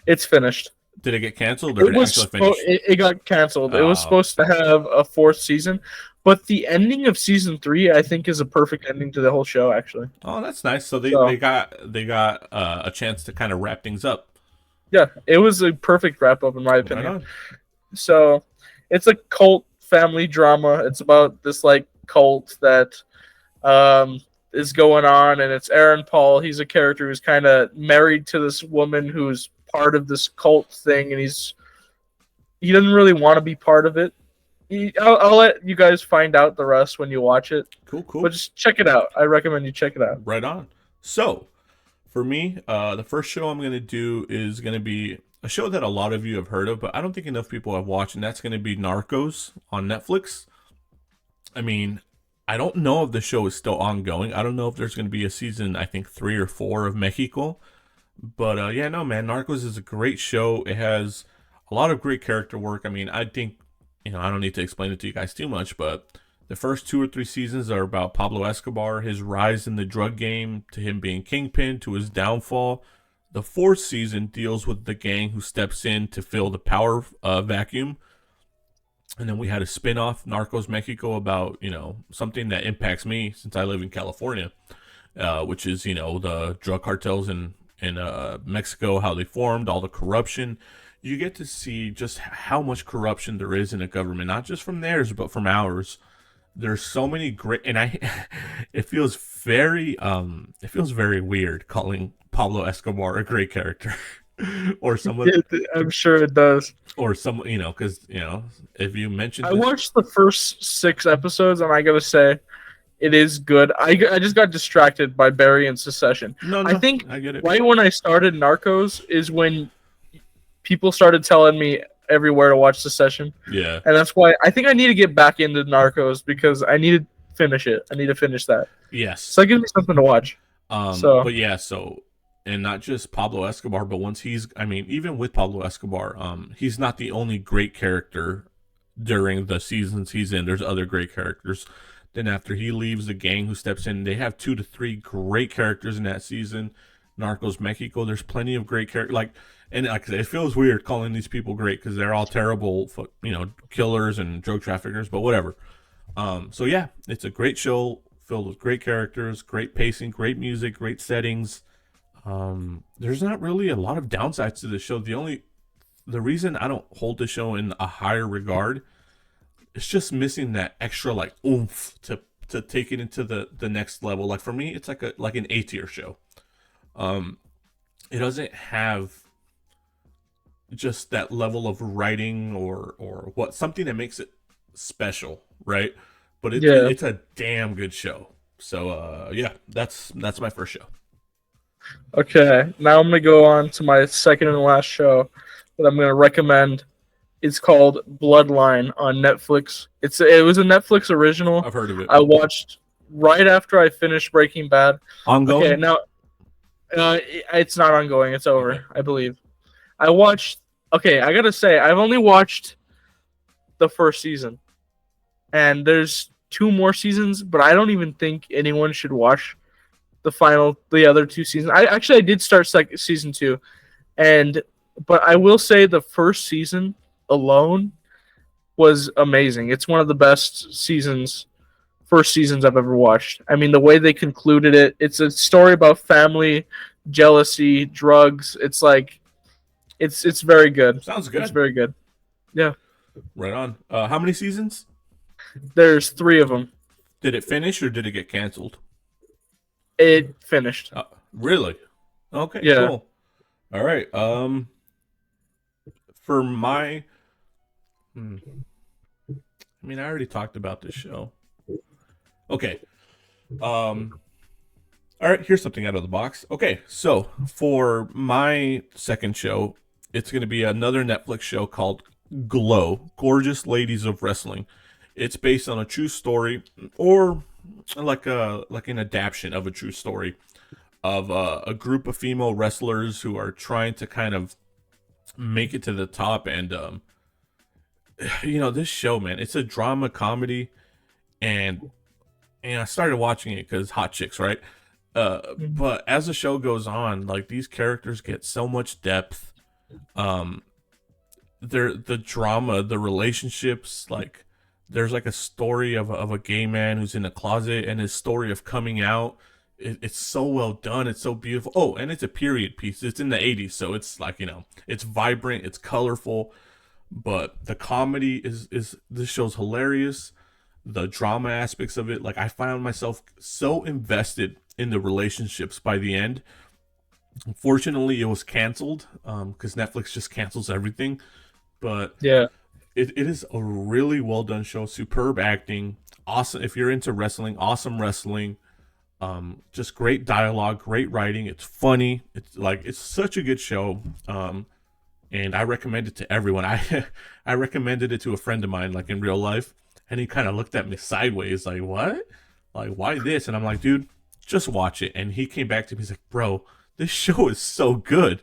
Speaker 2: It's finished.
Speaker 1: Did it get canceled or did it actually finish?
Speaker 2: It got canceled. It was supposed to have a 4th season. But the ending of season 3, I think, is a perfect ending to the whole show. Actually.
Speaker 1: Oh, that's nice. So they got a chance to kind of wrap things up.
Speaker 2: Yeah, it was a perfect wrap up in my opinion.
Speaker 1: Right.
Speaker 2: So, it's a cult family drama. It's about this like cult that is going on, and it's Aaron Paul. He's a character who's kind of married to this woman who's part of this cult thing, and he doesn't really want to be part of it. I'll let you guys find out the rest when you watch it.
Speaker 1: Cool.
Speaker 2: But just check it out. I recommend you check it out.
Speaker 1: Right on. So, for me, the first show I'm going to do is going to be a show that a lot of you have heard of, but I don't think enough people have watched, and that's going to be Narcos on Netflix. I mean, I don't know if the show is still ongoing. I don't know if there's going to be a season, I think 3 or 4 of Mexico. But, man, Narcos is a great show. It has a lot of great character work. I mean, I think, I don't need to explain it to you guys too much, but the first 2 or 3 seasons are about Pablo Escobar, his rise in the drug game, to him being kingpin, to his downfall. The 4th season deals with the gang who steps in to fill the power vacuum. And then we had a spin-off, Narcos Mexico, about, something that impacts me since I live in California, which is, the drug cartels in Mexico, how they formed, all the corruption. You get to see just how much corruption there is in a government, not just from theirs, but from ours. There's so many great, and it feels very weird calling Pablo Escobar a great character, or someone.
Speaker 2: I'm sure it does.
Speaker 1: Or some, because if you mentioned,
Speaker 2: I watched the first 6 episodes, and I gotta say, it is good. I just got distracted by Barry and Secession.
Speaker 1: No,
Speaker 2: I think
Speaker 1: I get it.
Speaker 2: Right when I started Narcos is when people started telling me everywhere to watch Secession.
Speaker 1: Yeah.
Speaker 2: And that's why I think I need to get back into Narcos because I need to finish it. I need to finish that.
Speaker 1: Yes.
Speaker 2: So that gives me something to watch.
Speaker 1: But yeah, and not just Pablo Escobar, but even with Pablo Escobar, he's not the only great character during the seasons he's in. There's other great characters. Then after he leaves, the gang who steps in, they have 2 to 3 great characters in that season. Narcos Mexico, there's plenty of great characters. And like I said, it feels weird calling these people great because they're all terrible, killers and drug traffickers, but whatever. So yeah, it's a great show filled with great characters, great pacing, great music, great settings. There's not really a lot of downsides to this show. The reason I don't hold the show in a higher regard, it's just missing that extra oomph to take it into the next level. Like for me, it's like an A tier show. It doesn't have just that level of writing or something that makes it special, right? But it's a damn good show. So that's my first show.
Speaker 2: Okay, now I'm gonna go on to my second and last show that I'm gonna recommend. It's called Bloodline on Netflix. It was a Netflix original.
Speaker 1: I've heard of it.
Speaker 2: I watched right after I finished Breaking Bad.
Speaker 1: Ongoing?
Speaker 2: Okay, now it's not ongoing. It's over, okay. I believe. I watched. Okay, I gotta say, I've only watched the first season, and there's 2 more seasons. But I don't even think anyone should watch the other 2 seasons. I did start season 2, but I will say the first season alone was amazing. It's one of the best first seasons I've ever watched. I mean, the way they concluded it, it's a story about family, jealousy, drugs. It's like it's very good.
Speaker 1: Sounds
Speaker 2: It's
Speaker 1: good.
Speaker 2: very good. Yeah.
Speaker 1: Right on. How many seasons?
Speaker 2: There's 3 of them.
Speaker 1: Did it finish or did it get canceled?
Speaker 2: It finished.
Speaker 1: Really? Okay,
Speaker 2: Yeah.
Speaker 1: cool. All right. For my, I mean, I already talked about this show. Okay. All right, here's something out of the box. Okay, so for my second show, it's going to be another Netflix show called Glow, Gorgeous Ladies of Wrestling. It's based on a true story, or like an adaptation of a true story of a group of female wrestlers who are trying to kind of make it to the top. And this show, man, it's a drama comedy, and I started watching it because hot chicks, right? But as the show goes on, like, these characters get so much depth. The drama, the relationships, like, there's like a story of a gay man who's in a closet and his story of coming out. It's so well done. It's so beautiful. Oh, and it's a period piece. It's in the 80s, so it's like, it's vibrant, it's colorful, but the comedy is this show's hilarious. The drama aspects of it, like, I found myself so invested in the relationships by the end. Unfortunately, it was canceled because Netflix just cancels everything. But
Speaker 2: Yeah.
Speaker 1: it is a really well done show. Superb acting, awesome. If you're into wrestling, awesome wrestling. Just great dialogue, great writing. It's funny. It's such a good show. And I recommend it to everyone. I recommended it to a friend of mine, like, in real life, and he kind of looked at me sideways, like, what? Like, why this? And I'm like, dude, just watch it. And he came back to me, he's like, bro, this show is so good.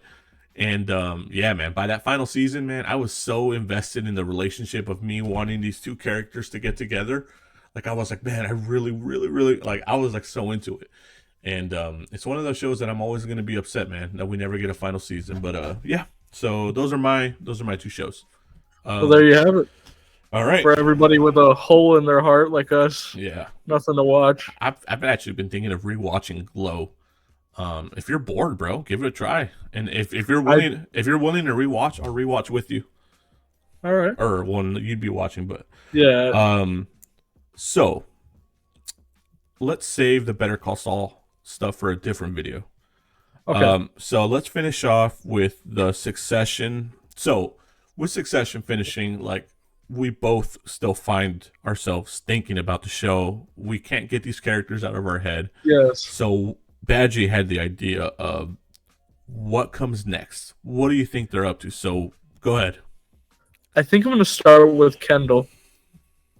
Speaker 1: And yeah, man, by that final season, man, I was so invested in the relationship of me wanting these two characters to get together. Like, I was like, man, I really, really, really, like, I was like so into it. And it's one of those shows that I'm always going to be upset, man, that we never get a final season. But yeah, so those are my 2 shows.
Speaker 2: So there you have it.
Speaker 1: All right.
Speaker 2: For everybody with a hole in their heart like us.
Speaker 1: Yeah.
Speaker 2: Nothing to watch.
Speaker 1: I've actually been thinking of rewatching Glow. If you're bored, bro, give it a try. And if you're willing to rewatch, I'll rewatch with you.
Speaker 2: All right.
Speaker 1: Or one that you'd be watching, but
Speaker 2: yeah.
Speaker 1: So let's save the Better Call Saul stuff for a different video.
Speaker 2: Okay.
Speaker 1: So let's finish off with the Succession. So with Succession finishing, like, we both still find ourselves thinking about the show. We can't get these characters out of our head.
Speaker 2: Yes.
Speaker 1: So Badgie had the idea of what comes next. What do you think they're up to? So go ahead.
Speaker 2: I think I'm going to start with Kendall.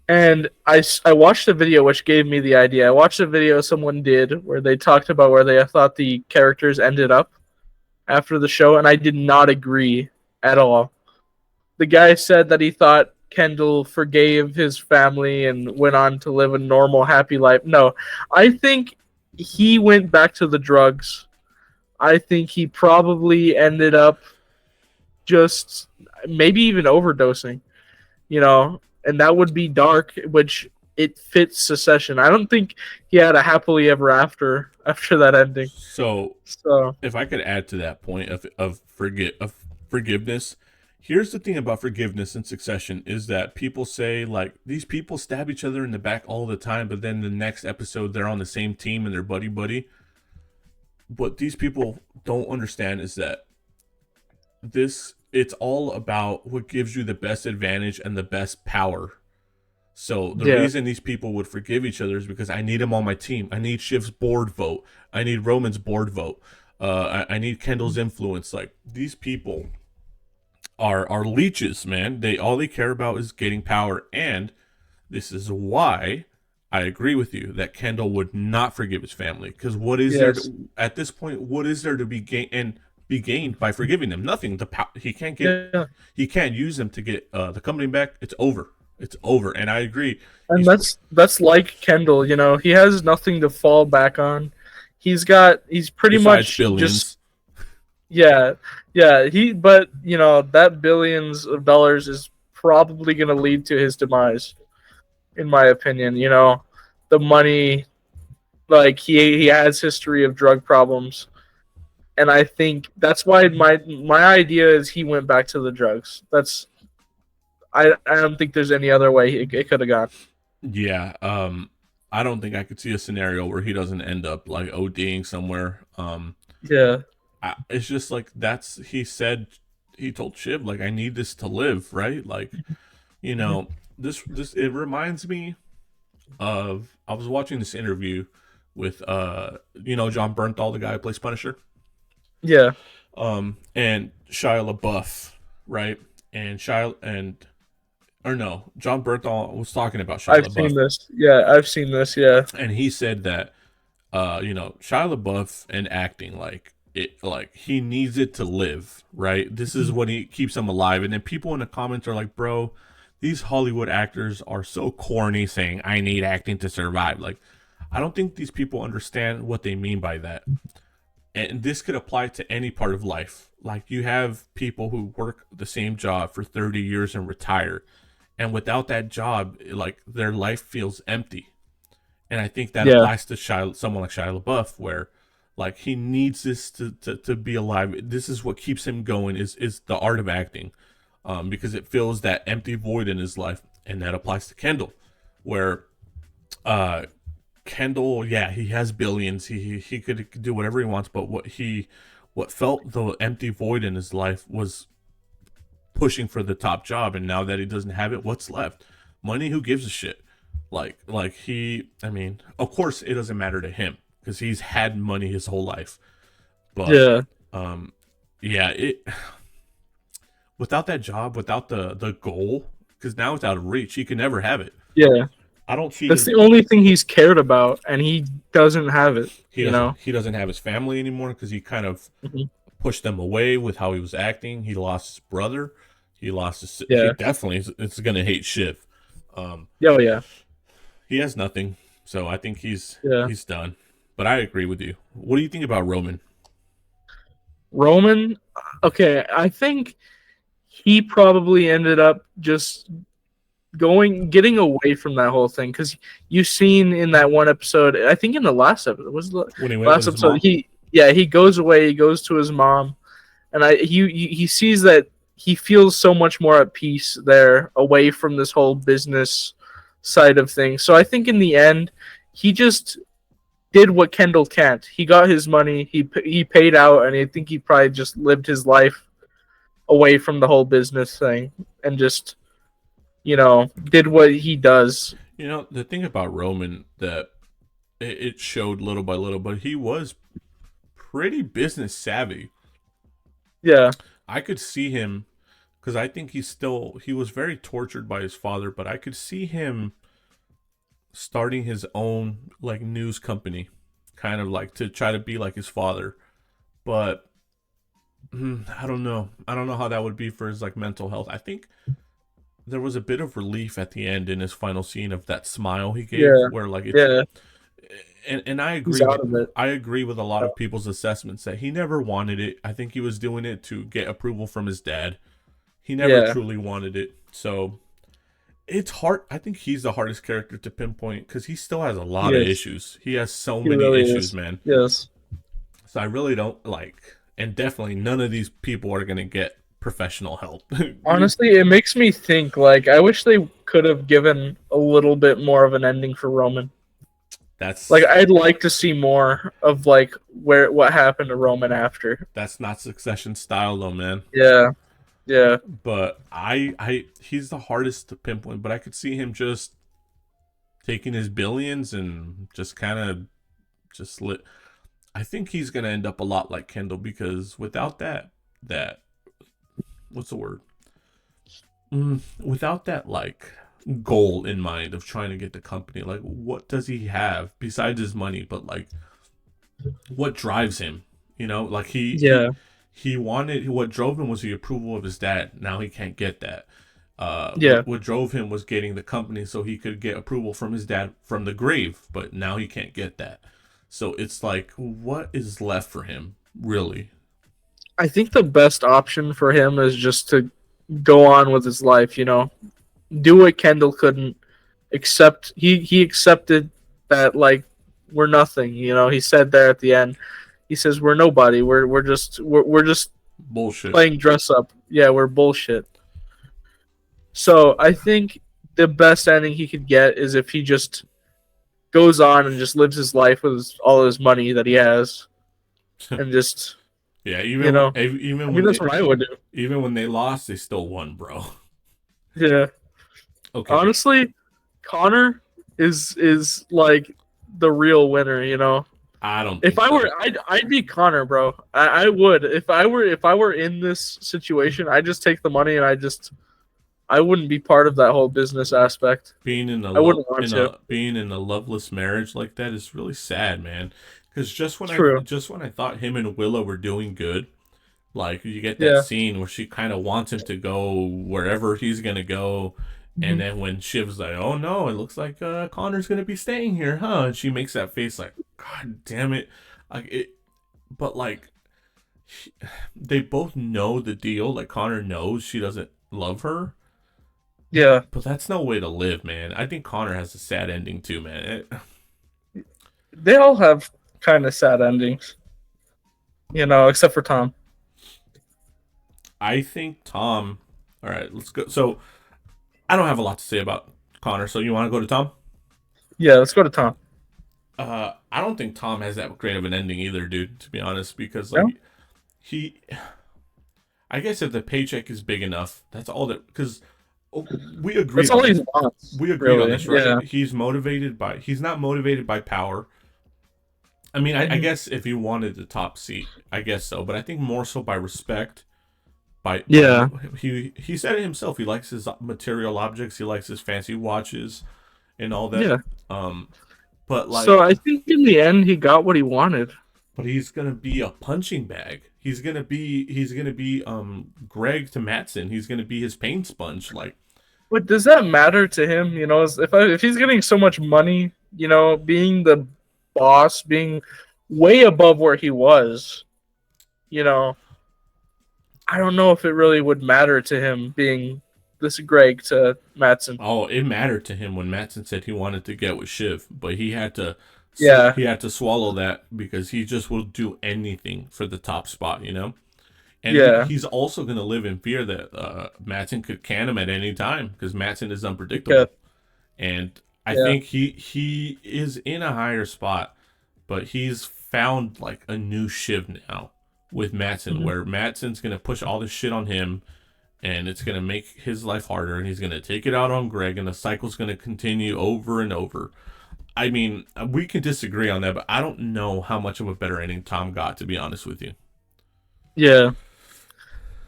Speaker 2: And I watched a video which gave me the idea. I watched a video someone did where they talked about where they thought the characters ended up after the show, and I did not agree at all. The guy said that he thought Kendall forgave his family and went on to live a normal, happy life. No, I think he went back to the drugs. I think he probably ended up just maybe even overdosing, and that would be dark, which it fits Succession. I don't think he had a happily ever after that ending.
Speaker 1: So if I could add to that point of forgiveness, here's the thing about forgiveness in Succession is that people say, like, these people stab each other in the back all the time, but then the next episode they're on the same team and they're buddy. What these people don't understand is that it's all about what gives you the best advantage and the best power. So the reason these people would forgive each other is because I need him on my team. I need Shiv's board vote. I need Roman's board vote. I need Kendall's influence. Like, these people are leeches, man. All they care about is getting power, and this is why I agree with you that Kendall would not forgive his family. Because what is there at this point? What is there to be gained by forgiving them? Nothing. He can't get. Yeah. He can't use them to get the company back. It's over. It's over. And I agree.
Speaker 2: And that's like Kendall. He has nothing to fall back on. He's pretty much
Speaker 1: billions.
Speaker 2: Just. Yeah. But that billions of dollars is probably going to lead to his demise, in my opinion. You know, the money, like he has history of drug problems, and I think that's why my idea is he went back to the drugs. I don't think there's any other way it could have gone.
Speaker 1: Yeah, I don't think I could see a scenario where he doesn't end up like ODing somewhere.
Speaker 2: Yeah.
Speaker 1: It's just like he said, he told Shiv like I need this to live, right? Like you
Speaker 2: Mhm.
Speaker 1: know this it reminds me of I was watching this interview with John Bernthal, the guy who plays Punisher,
Speaker 2: Yeah.
Speaker 1: and Shia LaBeouf, right? And Shia and or no, John Bernthal was talking about Shia
Speaker 2: I've seen
Speaker 1: LaBeouf,
Speaker 2: this. Yeah, I've seen this. Yeah.
Speaker 1: and he said that Shia LaBeouf and acting like he needs it to live, right? This is what he keeps him alive. And then people in the comments are like, bro, these Hollywood actors are so corny saying I need acting to survive. Like, I don't think these people understand what they mean by that. And this could apply to any part of life. Like you have people who work the same job for 30 years and retire. And without that job, like their life feels empty. And I think that
Speaker 2: Yeah.
Speaker 1: applies to someone like Shia LaBeouf, where like he needs this to be alive. This is what keeps him going is the art of acting, because it fills that empty void in his life, and that applies to Kendall, where uh, Kendall, yeah, he has billions. He could do whatever he wants, but what felt the empty void in his life was pushing for the top job, and now that he doesn't have it, what's left? Money? Who gives a shit? I mean, of course, it doesn't matter to him because he's had money his whole life. But
Speaker 2: Yeah.
Speaker 1: um, yeah, it without that job, without the goal, because now it's out of reach. He can never have it.
Speaker 2: Yeah.
Speaker 1: I don't see
Speaker 2: That's
Speaker 1: his.
Speaker 2: the only thing he's cared about, and he doesn't have it.
Speaker 1: He
Speaker 2: You
Speaker 1: doesn't.
Speaker 2: know.
Speaker 1: He doesn't have his family anymore because he kind of
Speaker 2: Mhm.
Speaker 1: pushed them away with how he was acting. He lost his brother. He lost his. He
Speaker 2: Yeah.
Speaker 1: definitely is gonna hate Shiv. Um,
Speaker 2: Oh yeah.
Speaker 1: he has nothing, so I think
Speaker 2: Yeah.
Speaker 1: he's done. But I agree with you. What do you think about Roman?
Speaker 2: Roman. Okay, I think he probably ended up just getting away from that whole thing because you've seen in that one episode. I think in the last episode was the
Speaker 1: When he went with
Speaker 2: last
Speaker 1: his
Speaker 2: episode.
Speaker 1: mom?
Speaker 2: He goes away. He goes to his mom, and he sees that he feels so much more at peace there, away from this whole business side of things. So I think in the end, he just did what Kendall can't. He got his money. He paid out, and I think he probably just lived his life away from the whole business thing and just did what he does.
Speaker 1: You know, the thing about Roman that it showed little by little, but he was pretty business savvy.
Speaker 2: Yeah,
Speaker 1: I could see him because I think he was very tortured by his father, but I could see him starting his own like news company, kind of like to try to be like his father. But I don't know. I don't know how that would be for his like mental health. I think there was a bit of relief at the end in his final scene of that smile he gave,
Speaker 2: yeah,
Speaker 1: where like it's
Speaker 2: yeah.
Speaker 1: and I
Speaker 2: He's
Speaker 1: agree
Speaker 2: out
Speaker 1: with
Speaker 2: of it.
Speaker 1: a lot of people's assessments that he never wanted it. I think he was doing it to get approval from his dad. He never
Speaker 2: Yeah.
Speaker 1: truly wanted it. So it's hard. I think he's the hardest character to pinpoint because he still has a
Speaker 2: He
Speaker 1: lot of
Speaker 2: is.
Speaker 1: issues. He has so
Speaker 2: He
Speaker 1: many
Speaker 2: really
Speaker 1: issues,
Speaker 2: is.
Speaker 1: man.
Speaker 2: Yes.
Speaker 1: So I really don't like, and definitely none of these people are gonna get professional help.
Speaker 2: Honestly, it makes me think. Like, I wish they could have given a little bit more of an ending for Roman. Like,
Speaker 1: that's
Speaker 2: I'd like to see more of like what happened to Roman after.
Speaker 1: that's not Succession style though, man.
Speaker 2: Yeah. Yeah.
Speaker 1: But he's the hardest to pinpoint. But I could see him just taking his billions and just kind of just lit. I think he's gonna end up a lot like Kendall because without that what's the word? Without that like goal in mind of trying to get the company, like what does he have besides his money? But like, what drives him? You know, like
Speaker 2: Yeah.
Speaker 1: he wanted what drove him was the approval of his dad. Now he can't get that.
Speaker 2: Yeah.
Speaker 1: What drove him was getting the company so he could get approval from his dad from the grave, but now he can't get that. So it's like, what is left for him, really?
Speaker 2: I think the best option for him is just to go on with his life. Do what Kendall couldn't accept. He accepted that like we're nothing. He said there at the end. He says we're nobody. We're just
Speaker 1: Bullshit.
Speaker 2: playing dress up. Yeah, we're bullshit. So I think the best ending he could get is if he just goes on and just lives his life with all his money that he has, and just
Speaker 1: Yeah,
Speaker 2: you know. I
Speaker 1: even
Speaker 2: mean,
Speaker 1: when
Speaker 2: that's what I would do.
Speaker 1: they lost, they still won, bro.
Speaker 2: Yeah.
Speaker 1: Okay,
Speaker 2: Honestly, Connor is like the real winner.
Speaker 1: I don't
Speaker 2: If
Speaker 1: think
Speaker 2: I were,
Speaker 1: so.
Speaker 2: I'd be Connor, bro. I would. If I were in this situation, I'd just take the money and I wouldn't be part of that whole business aspect.
Speaker 1: Being in a
Speaker 2: I wouldn't want to.
Speaker 1: being in a loveless marriage like that is really sad, man. Because
Speaker 2: True.
Speaker 1: just when I thought him and Willow were doing good, like you get that
Speaker 2: Yeah.
Speaker 1: scene where she kind of wants him to go wherever he's gonna go, and
Speaker 2: Mhm.
Speaker 1: then when Shiv's like, "Oh no, it looks like Connor's gonna be staying here, huh?" and she makes that face like, "God damn it!" Like it, but like they both know the deal. Like Connor knows she doesn't love her,
Speaker 2: Yeah.
Speaker 1: but that's no way to live, man. I think Connor has a sad ending too, man.
Speaker 2: They all have kind of sad endings, except for Tom.
Speaker 1: I think Tom. All right, let's go. So I don't have a lot to say about Connor. So you want to go to Tom?
Speaker 2: Yeah, let's go to Tom.
Speaker 1: I don't think Tom has that great of an ending either, dude. To be honest, because
Speaker 2: No,
Speaker 1: like he, I guess if the paycheck is big enough, that's all that. Because we agreed
Speaker 2: that's
Speaker 1: on
Speaker 2: all he
Speaker 1: this.
Speaker 2: wants,
Speaker 1: We agreed on
Speaker 2: really.
Speaker 1: this,
Speaker 2: Yeah.
Speaker 1: right? He's not motivated by power. I mean, I
Speaker 2: Mhm.
Speaker 1: guess if he wanted the top seat, I guess so. But I think more so by respect. By
Speaker 2: Yeah.
Speaker 1: he said it himself. He likes his material objects. He likes his fancy watches and all that.
Speaker 2: Yeah.
Speaker 1: Um, but
Speaker 2: So
Speaker 1: like,
Speaker 2: I think in the end he got what he wanted.
Speaker 1: but he's gonna be a punching bag. He's gonna be Greg to Matson. He's gonna be his pain sponge. Like,
Speaker 2: But does that matter to him? If he's getting so much money, being the boss, being way above where he was, you know, I don't know if it really would matter to him being this Greg to Matson.
Speaker 1: oh, it mattered to him when Matson said he wanted to get with Shiv, but
Speaker 2: Yeah.
Speaker 1: he had to swallow that because he just will do anything for the top spot, you know. And
Speaker 2: Yeah.
Speaker 1: he's also going to live in fear that Matson could can him at any time because Matson is
Speaker 2: Yeah.
Speaker 1: unpredictable. And I
Speaker 2: Yeah.
Speaker 1: think he is in a higher spot, but he's found like a new Shiv now with Matson,
Speaker 2: Mhm.
Speaker 1: where Matson's going to push all this shit on him, and it's going to make his life harder, and he's going to take it out on Greg, and the cycle's going to continue over and over. I mean, we can disagree on that, but I don't know how much of a better ending Tom got, to be honest with you.
Speaker 2: Yeah.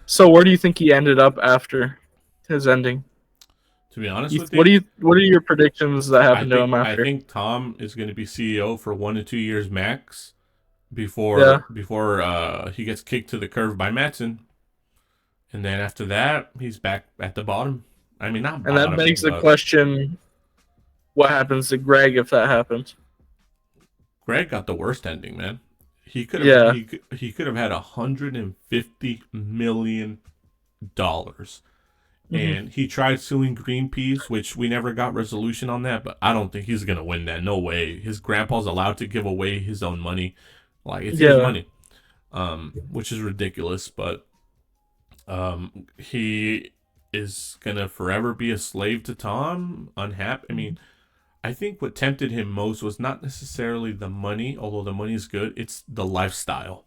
Speaker 2: So where do you think he ended up after his ending?
Speaker 1: To be honest
Speaker 2: You,
Speaker 1: with
Speaker 2: what
Speaker 1: you,
Speaker 2: do you what are your predictions that happened to him after?
Speaker 1: Tom is going to be CEO for 1 to 2 years max
Speaker 2: Yeah.
Speaker 1: before he gets kicked to the curb by Matson, and then after that he's back at the bottom. I mean, not
Speaker 2: And that
Speaker 1: bottom,
Speaker 2: begs the
Speaker 1: but
Speaker 2: question, what happens to Greg if that happens?
Speaker 1: Greg got the worst ending, man.
Speaker 2: Yeah.
Speaker 1: He could have had $150 million,
Speaker 2: Hmm.
Speaker 1: and he tried suing Greenpeace, which we never got resolution on that. But I don't think he's gonna win that. No way. His grandpa's allowed to give away his own money, like it's his
Speaker 2: Yeah.
Speaker 1: money, which is ridiculous. But he is gonna forever be a slave to Tom. Unhappy. I mean, I think what tempted him most was not necessarily the money, although the money is good. It's the lifestyle.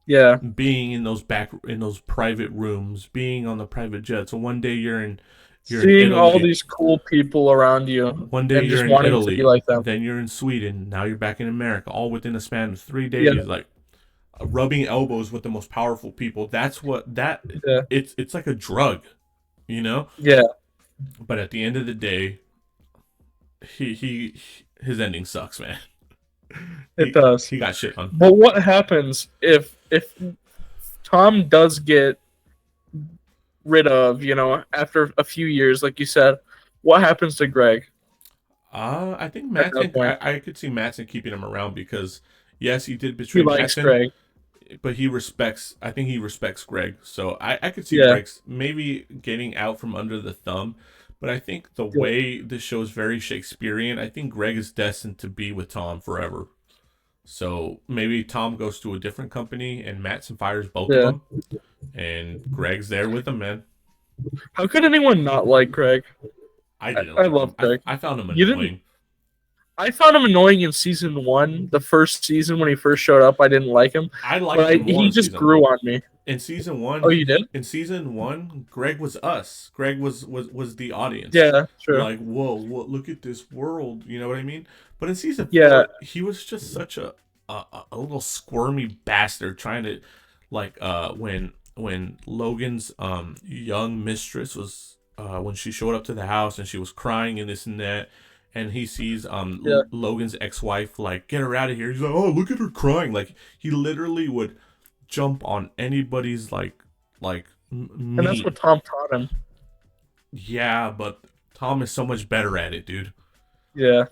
Speaker 2: Yeah.
Speaker 1: Being in those private rooms, being on the private jet. So one day you're in
Speaker 2: Seeing all
Speaker 1: Italy,
Speaker 2: these cool people around you
Speaker 1: one day
Speaker 2: and
Speaker 1: you're
Speaker 2: just
Speaker 1: in
Speaker 2: wanting to be
Speaker 1: Italy,
Speaker 2: like them.
Speaker 1: then you're in Sweden, now you're back in America, all within a span of three
Speaker 2: Yeah.
Speaker 1: days. Like rubbing elbows with the most powerful people. That's what that
Speaker 2: Yeah.
Speaker 1: it's like a drug, you know.
Speaker 2: Yeah.
Speaker 1: But at the end of the day, he his ending sucks, man.
Speaker 2: It does.
Speaker 1: He got shit on.
Speaker 2: But what happens if Tom does get rid of, after a few years, like you said, what happens to Greg
Speaker 1: I think
Speaker 2: at that
Speaker 1: Matson.
Speaker 2: point?
Speaker 1: I could see Matson keeping him around because yes, he did
Speaker 2: He
Speaker 1: betray
Speaker 2: likes
Speaker 1: Matson.
Speaker 2: Greg.
Speaker 1: but he respects. I think he respects Greg. So I could see
Speaker 2: Yeah,
Speaker 1: Greg's maybe getting out from under the thumb. But I think the
Speaker 2: yeah,
Speaker 1: way this show is very Shakespearean, I think Greg is destined to be with Tom forever. So maybe Tom goes to a different company and Mattson fires both of
Speaker 2: yeah.
Speaker 1: them, and Greg's there with him, man.
Speaker 2: How could anyone not like Greg?
Speaker 1: I
Speaker 2: I,
Speaker 1: didn't
Speaker 2: I
Speaker 1: like
Speaker 2: love
Speaker 1: him. I,
Speaker 2: Greg.
Speaker 1: I found him
Speaker 2: You didn't.
Speaker 1: annoying.
Speaker 2: I found him annoying in season one, the first season when he first showed up. I didn't like him,
Speaker 1: I liked
Speaker 2: but
Speaker 1: him more
Speaker 2: he
Speaker 1: in
Speaker 2: just
Speaker 1: season one.
Speaker 2: grew on me.
Speaker 1: In season one,
Speaker 2: Oh, you did?
Speaker 1: Greg was us. Greg was the audience.
Speaker 2: Yeah, true.
Speaker 1: Like, whoa, look at this world. You know what I mean? But in season
Speaker 2: Yeah,
Speaker 1: four, he was just such a little squirmy bastard trying to, like, when Logan's young mistress was when she showed up to the house and she was crying and this and that. And he sees
Speaker 2: yeah,
Speaker 1: Logan's ex-wife, like, get her out of here. He's like, oh, look at her crying. Like, he literally would jump on anybody's like
Speaker 2: and that's
Speaker 1: meat.
Speaker 2: what Tom taught him.
Speaker 1: Yeah, but Tom is so much better at it, dude.
Speaker 2: Yeah,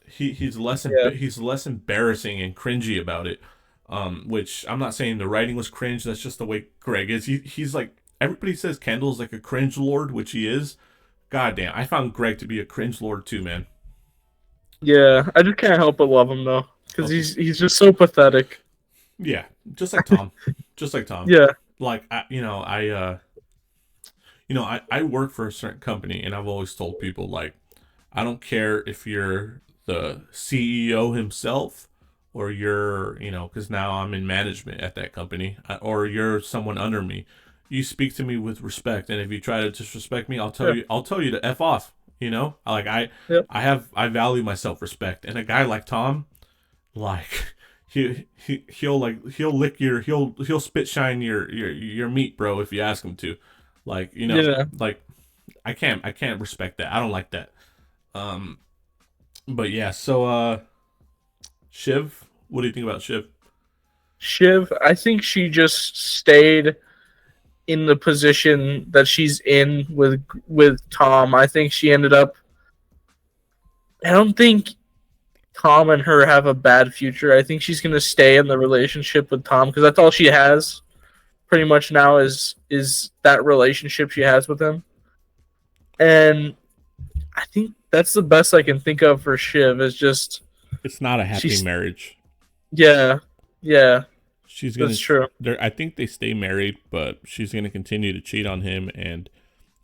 Speaker 2: yeah,
Speaker 1: He's less embarrassing and cringy about it. Which I'm not saying the writing was cringe. That's just the way Greg is. He's like everybody says Kendall's like a cringe lord, which he is. God damn, I found Greg to be a cringe lord too, man.
Speaker 2: yeah. I just can't help but love him though, because
Speaker 1: Okay,
Speaker 2: he's just so pathetic.
Speaker 1: yeah, just like Tom, just like Tom.
Speaker 2: Yeah,
Speaker 1: Like I work for a certain company, and I've always told people like I don't care if you're the CEO himself or you're, because now I'm in management at that company, or you're someone under me. You speak to me with respect, and if you try to disrespect me,
Speaker 2: yeah,
Speaker 1: I'll tell you to f off. Like
Speaker 2: yeah,
Speaker 1: I value my self respect, and a guy like Tom, like he'll spit shine your meat, bro, if you ask him to, like
Speaker 2: yeah.
Speaker 1: like I can't respect that. I don't like that. Um, but yeah, so Shiv, what do you think about Shiv?
Speaker 2: Shiv, I think she just stayed in the position that she's in with Tom. I think she ended up. I don't think Tom and her have a bad future. I think she's gonna stay in the relationship with Tom because that's all she has pretty much now is that relationship she has with him. And I think that's the best I can think of for Shiv is just
Speaker 1: It's not a happy
Speaker 2: she's
Speaker 1: marriage.
Speaker 2: yeah, yeah,
Speaker 1: She's gonna.
Speaker 2: that's true.
Speaker 1: I think they stay married, but she's gonna continue to cheat on him. And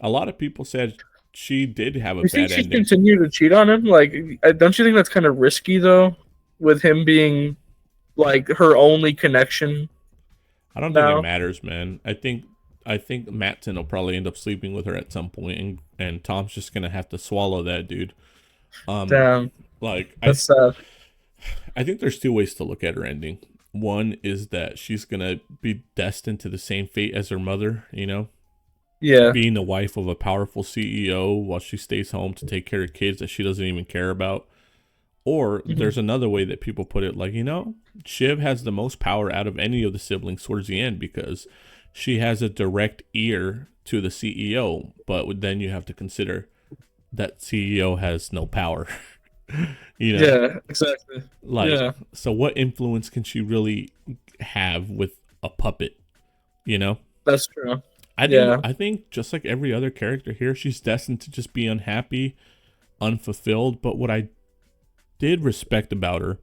Speaker 1: a lot of people said she did have a
Speaker 2: You think
Speaker 1: bad
Speaker 2: she'd
Speaker 1: ending.
Speaker 2: continue to cheat on him? Like, don't you think that's kind of risky though, with him being like her only connection
Speaker 1: I don't think it
Speaker 2: now?
Speaker 1: matters, man. I think Matson will probably end up sleeping with her at some point, and Tom's just gonna have to swallow that, dude. Um,
Speaker 2: Damn,
Speaker 1: like
Speaker 2: that's sad.
Speaker 1: I think there's two ways to look at her ending. One is that she's gonna be destined to the same fate as her mother,
Speaker 2: Yeah,
Speaker 1: being the wife of a powerful CEO while she stays home to take care of kids that she doesn't even care about. Or
Speaker 2: hmm,
Speaker 1: there's another way that people put it, like, Shiv has the most power out of any of the siblings towards the end because she has a direct ear to the CEO. But then you have to consider that CEO has no power. you know,
Speaker 2: yeah, exactly.
Speaker 1: like,
Speaker 2: Yeah,
Speaker 1: so what influence can she really have with a puppet? You know,
Speaker 2: that's true.
Speaker 1: I think
Speaker 2: Yeah,
Speaker 1: I think just like every other character here, she's destined to just be unhappy, unfulfilled. But what I did respect about her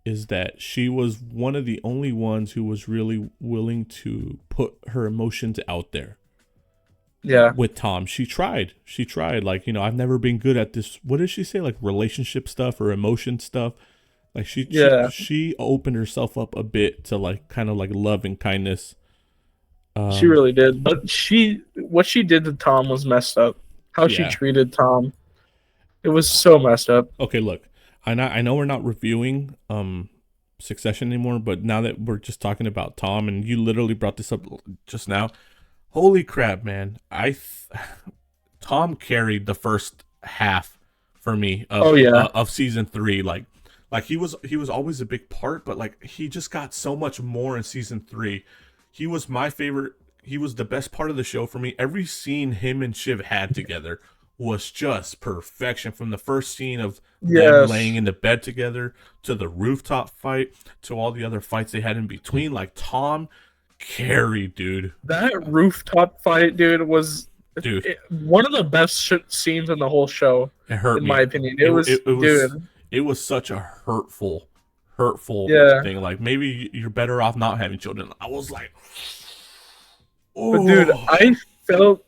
Speaker 1: is that she was one of the only ones who was really willing to put her emotions out there
Speaker 2: yeah,
Speaker 1: with Tom. She tried. She tried. Like, I've never been good at this. What did she say? Like relationship stuff or emotion stuff. Like she she
Speaker 2: yeah.
Speaker 1: she opened herself up a bit to like kind of like love and kindness.
Speaker 2: She
Speaker 1: Um
Speaker 2: really did. But what she did to Tom was messed up. How she
Speaker 1: yeah.
Speaker 2: treated Tom, it was so messed up.
Speaker 1: Okay, look. I know we're not reviewing Succession anymore, but now that we're just talking about Tom and you literally brought this up just now, holy crap, man! Tom carried the first half for me
Speaker 2: Oh yeah,
Speaker 1: of season three. Like he was always a big part, but like he just got so much more in season three. He was my favorite. He was the best part of the show for me. Every scene him and Shiv had together was just perfection. From the first scene of them laying
Speaker 2: yes,
Speaker 1: in the bed together to the rooftop fight to all the other fights they had in between. Like Tom carried, dude.
Speaker 2: That rooftop fight, dude, was
Speaker 1: Dude,
Speaker 2: one of the best scenes in the whole show,
Speaker 1: it hurt
Speaker 2: in my
Speaker 1: me.
Speaker 2: opinion.
Speaker 1: It
Speaker 2: It was,
Speaker 1: it was
Speaker 2: dude,
Speaker 1: it was such a hurtful
Speaker 2: yeah.
Speaker 1: thing. Like maybe you're better off not having children. I was like,
Speaker 2: But dude,
Speaker 1: oh,
Speaker 2: I felt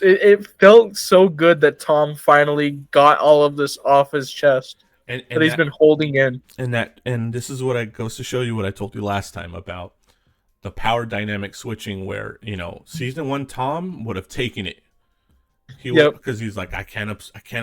Speaker 2: it felt so good that Tom finally got all of this off his chest
Speaker 1: and
Speaker 2: that
Speaker 1: and
Speaker 2: he's
Speaker 1: that
Speaker 2: been holding in.
Speaker 1: and this is what I goes to show you what I told you last time about the power dynamic switching, where season one Tom would have taken it. He would,
Speaker 2: Yep.
Speaker 1: because he's like, I can't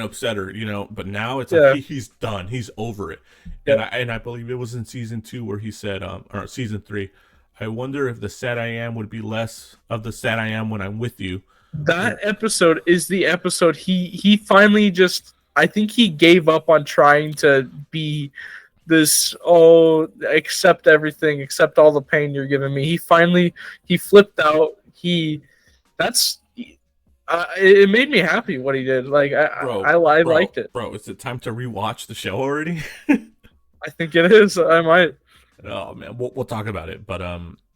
Speaker 1: upset her, but now it's like
Speaker 2: Yeah.
Speaker 1: he's done, he's over it.
Speaker 2: Yeah.
Speaker 1: And I believe it was in season two where he said, or season three, I wonder if the sad I am would be less of the sad I am when I'm with you.
Speaker 2: That episode is the episode he finally just, I think he gave up on trying to be this, oh, accept everything, accept all the pain you're giving me. He flipped out. That's it made me happy what he did. Like
Speaker 1: Bro,
Speaker 2: I liked it.
Speaker 1: bro, is it time to rewatch the show already?
Speaker 2: I think it is. I might.
Speaker 1: Oh man, we'll talk about it. But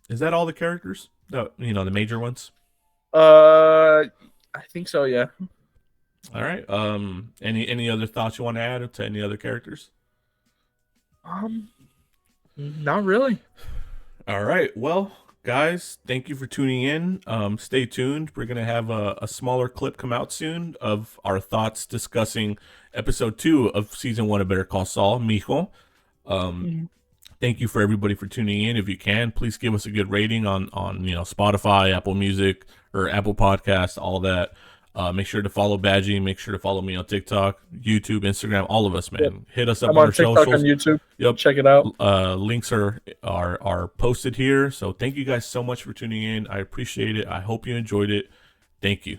Speaker 1: is that all the characters? The major ones.
Speaker 2: I think so. Yeah.
Speaker 1: All right. Any other thoughts you want to add to any other characters?
Speaker 2: Not really.
Speaker 1: All right. Well, guys, thank you for tuning in. Stay tuned. We're gonna have a smaller clip come out soon of our thoughts discussing episode 2 of season 1 of Better Call Saul, Mijo. Thank you for everybody for tuning in. If you can, please give us a good rating on Spotify, Apple Music, or Apple Podcasts, all that. Make sure to follow Badgie. Make sure to follow me on TikTok, YouTube, Instagram, all of us, man.
Speaker 2: Yep.
Speaker 1: Hit us up
Speaker 2: I'm
Speaker 1: on
Speaker 2: on
Speaker 1: our
Speaker 2: TikTok,
Speaker 1: socials.
Speaker 2: on YouTube.
Speaker 1: Yep.
Speaker 2: Check it out.
Speaker 1: Links are posted here. So thank you guys so much for tuning in. I appreciate it. I hope you enjoyed it. Thank you.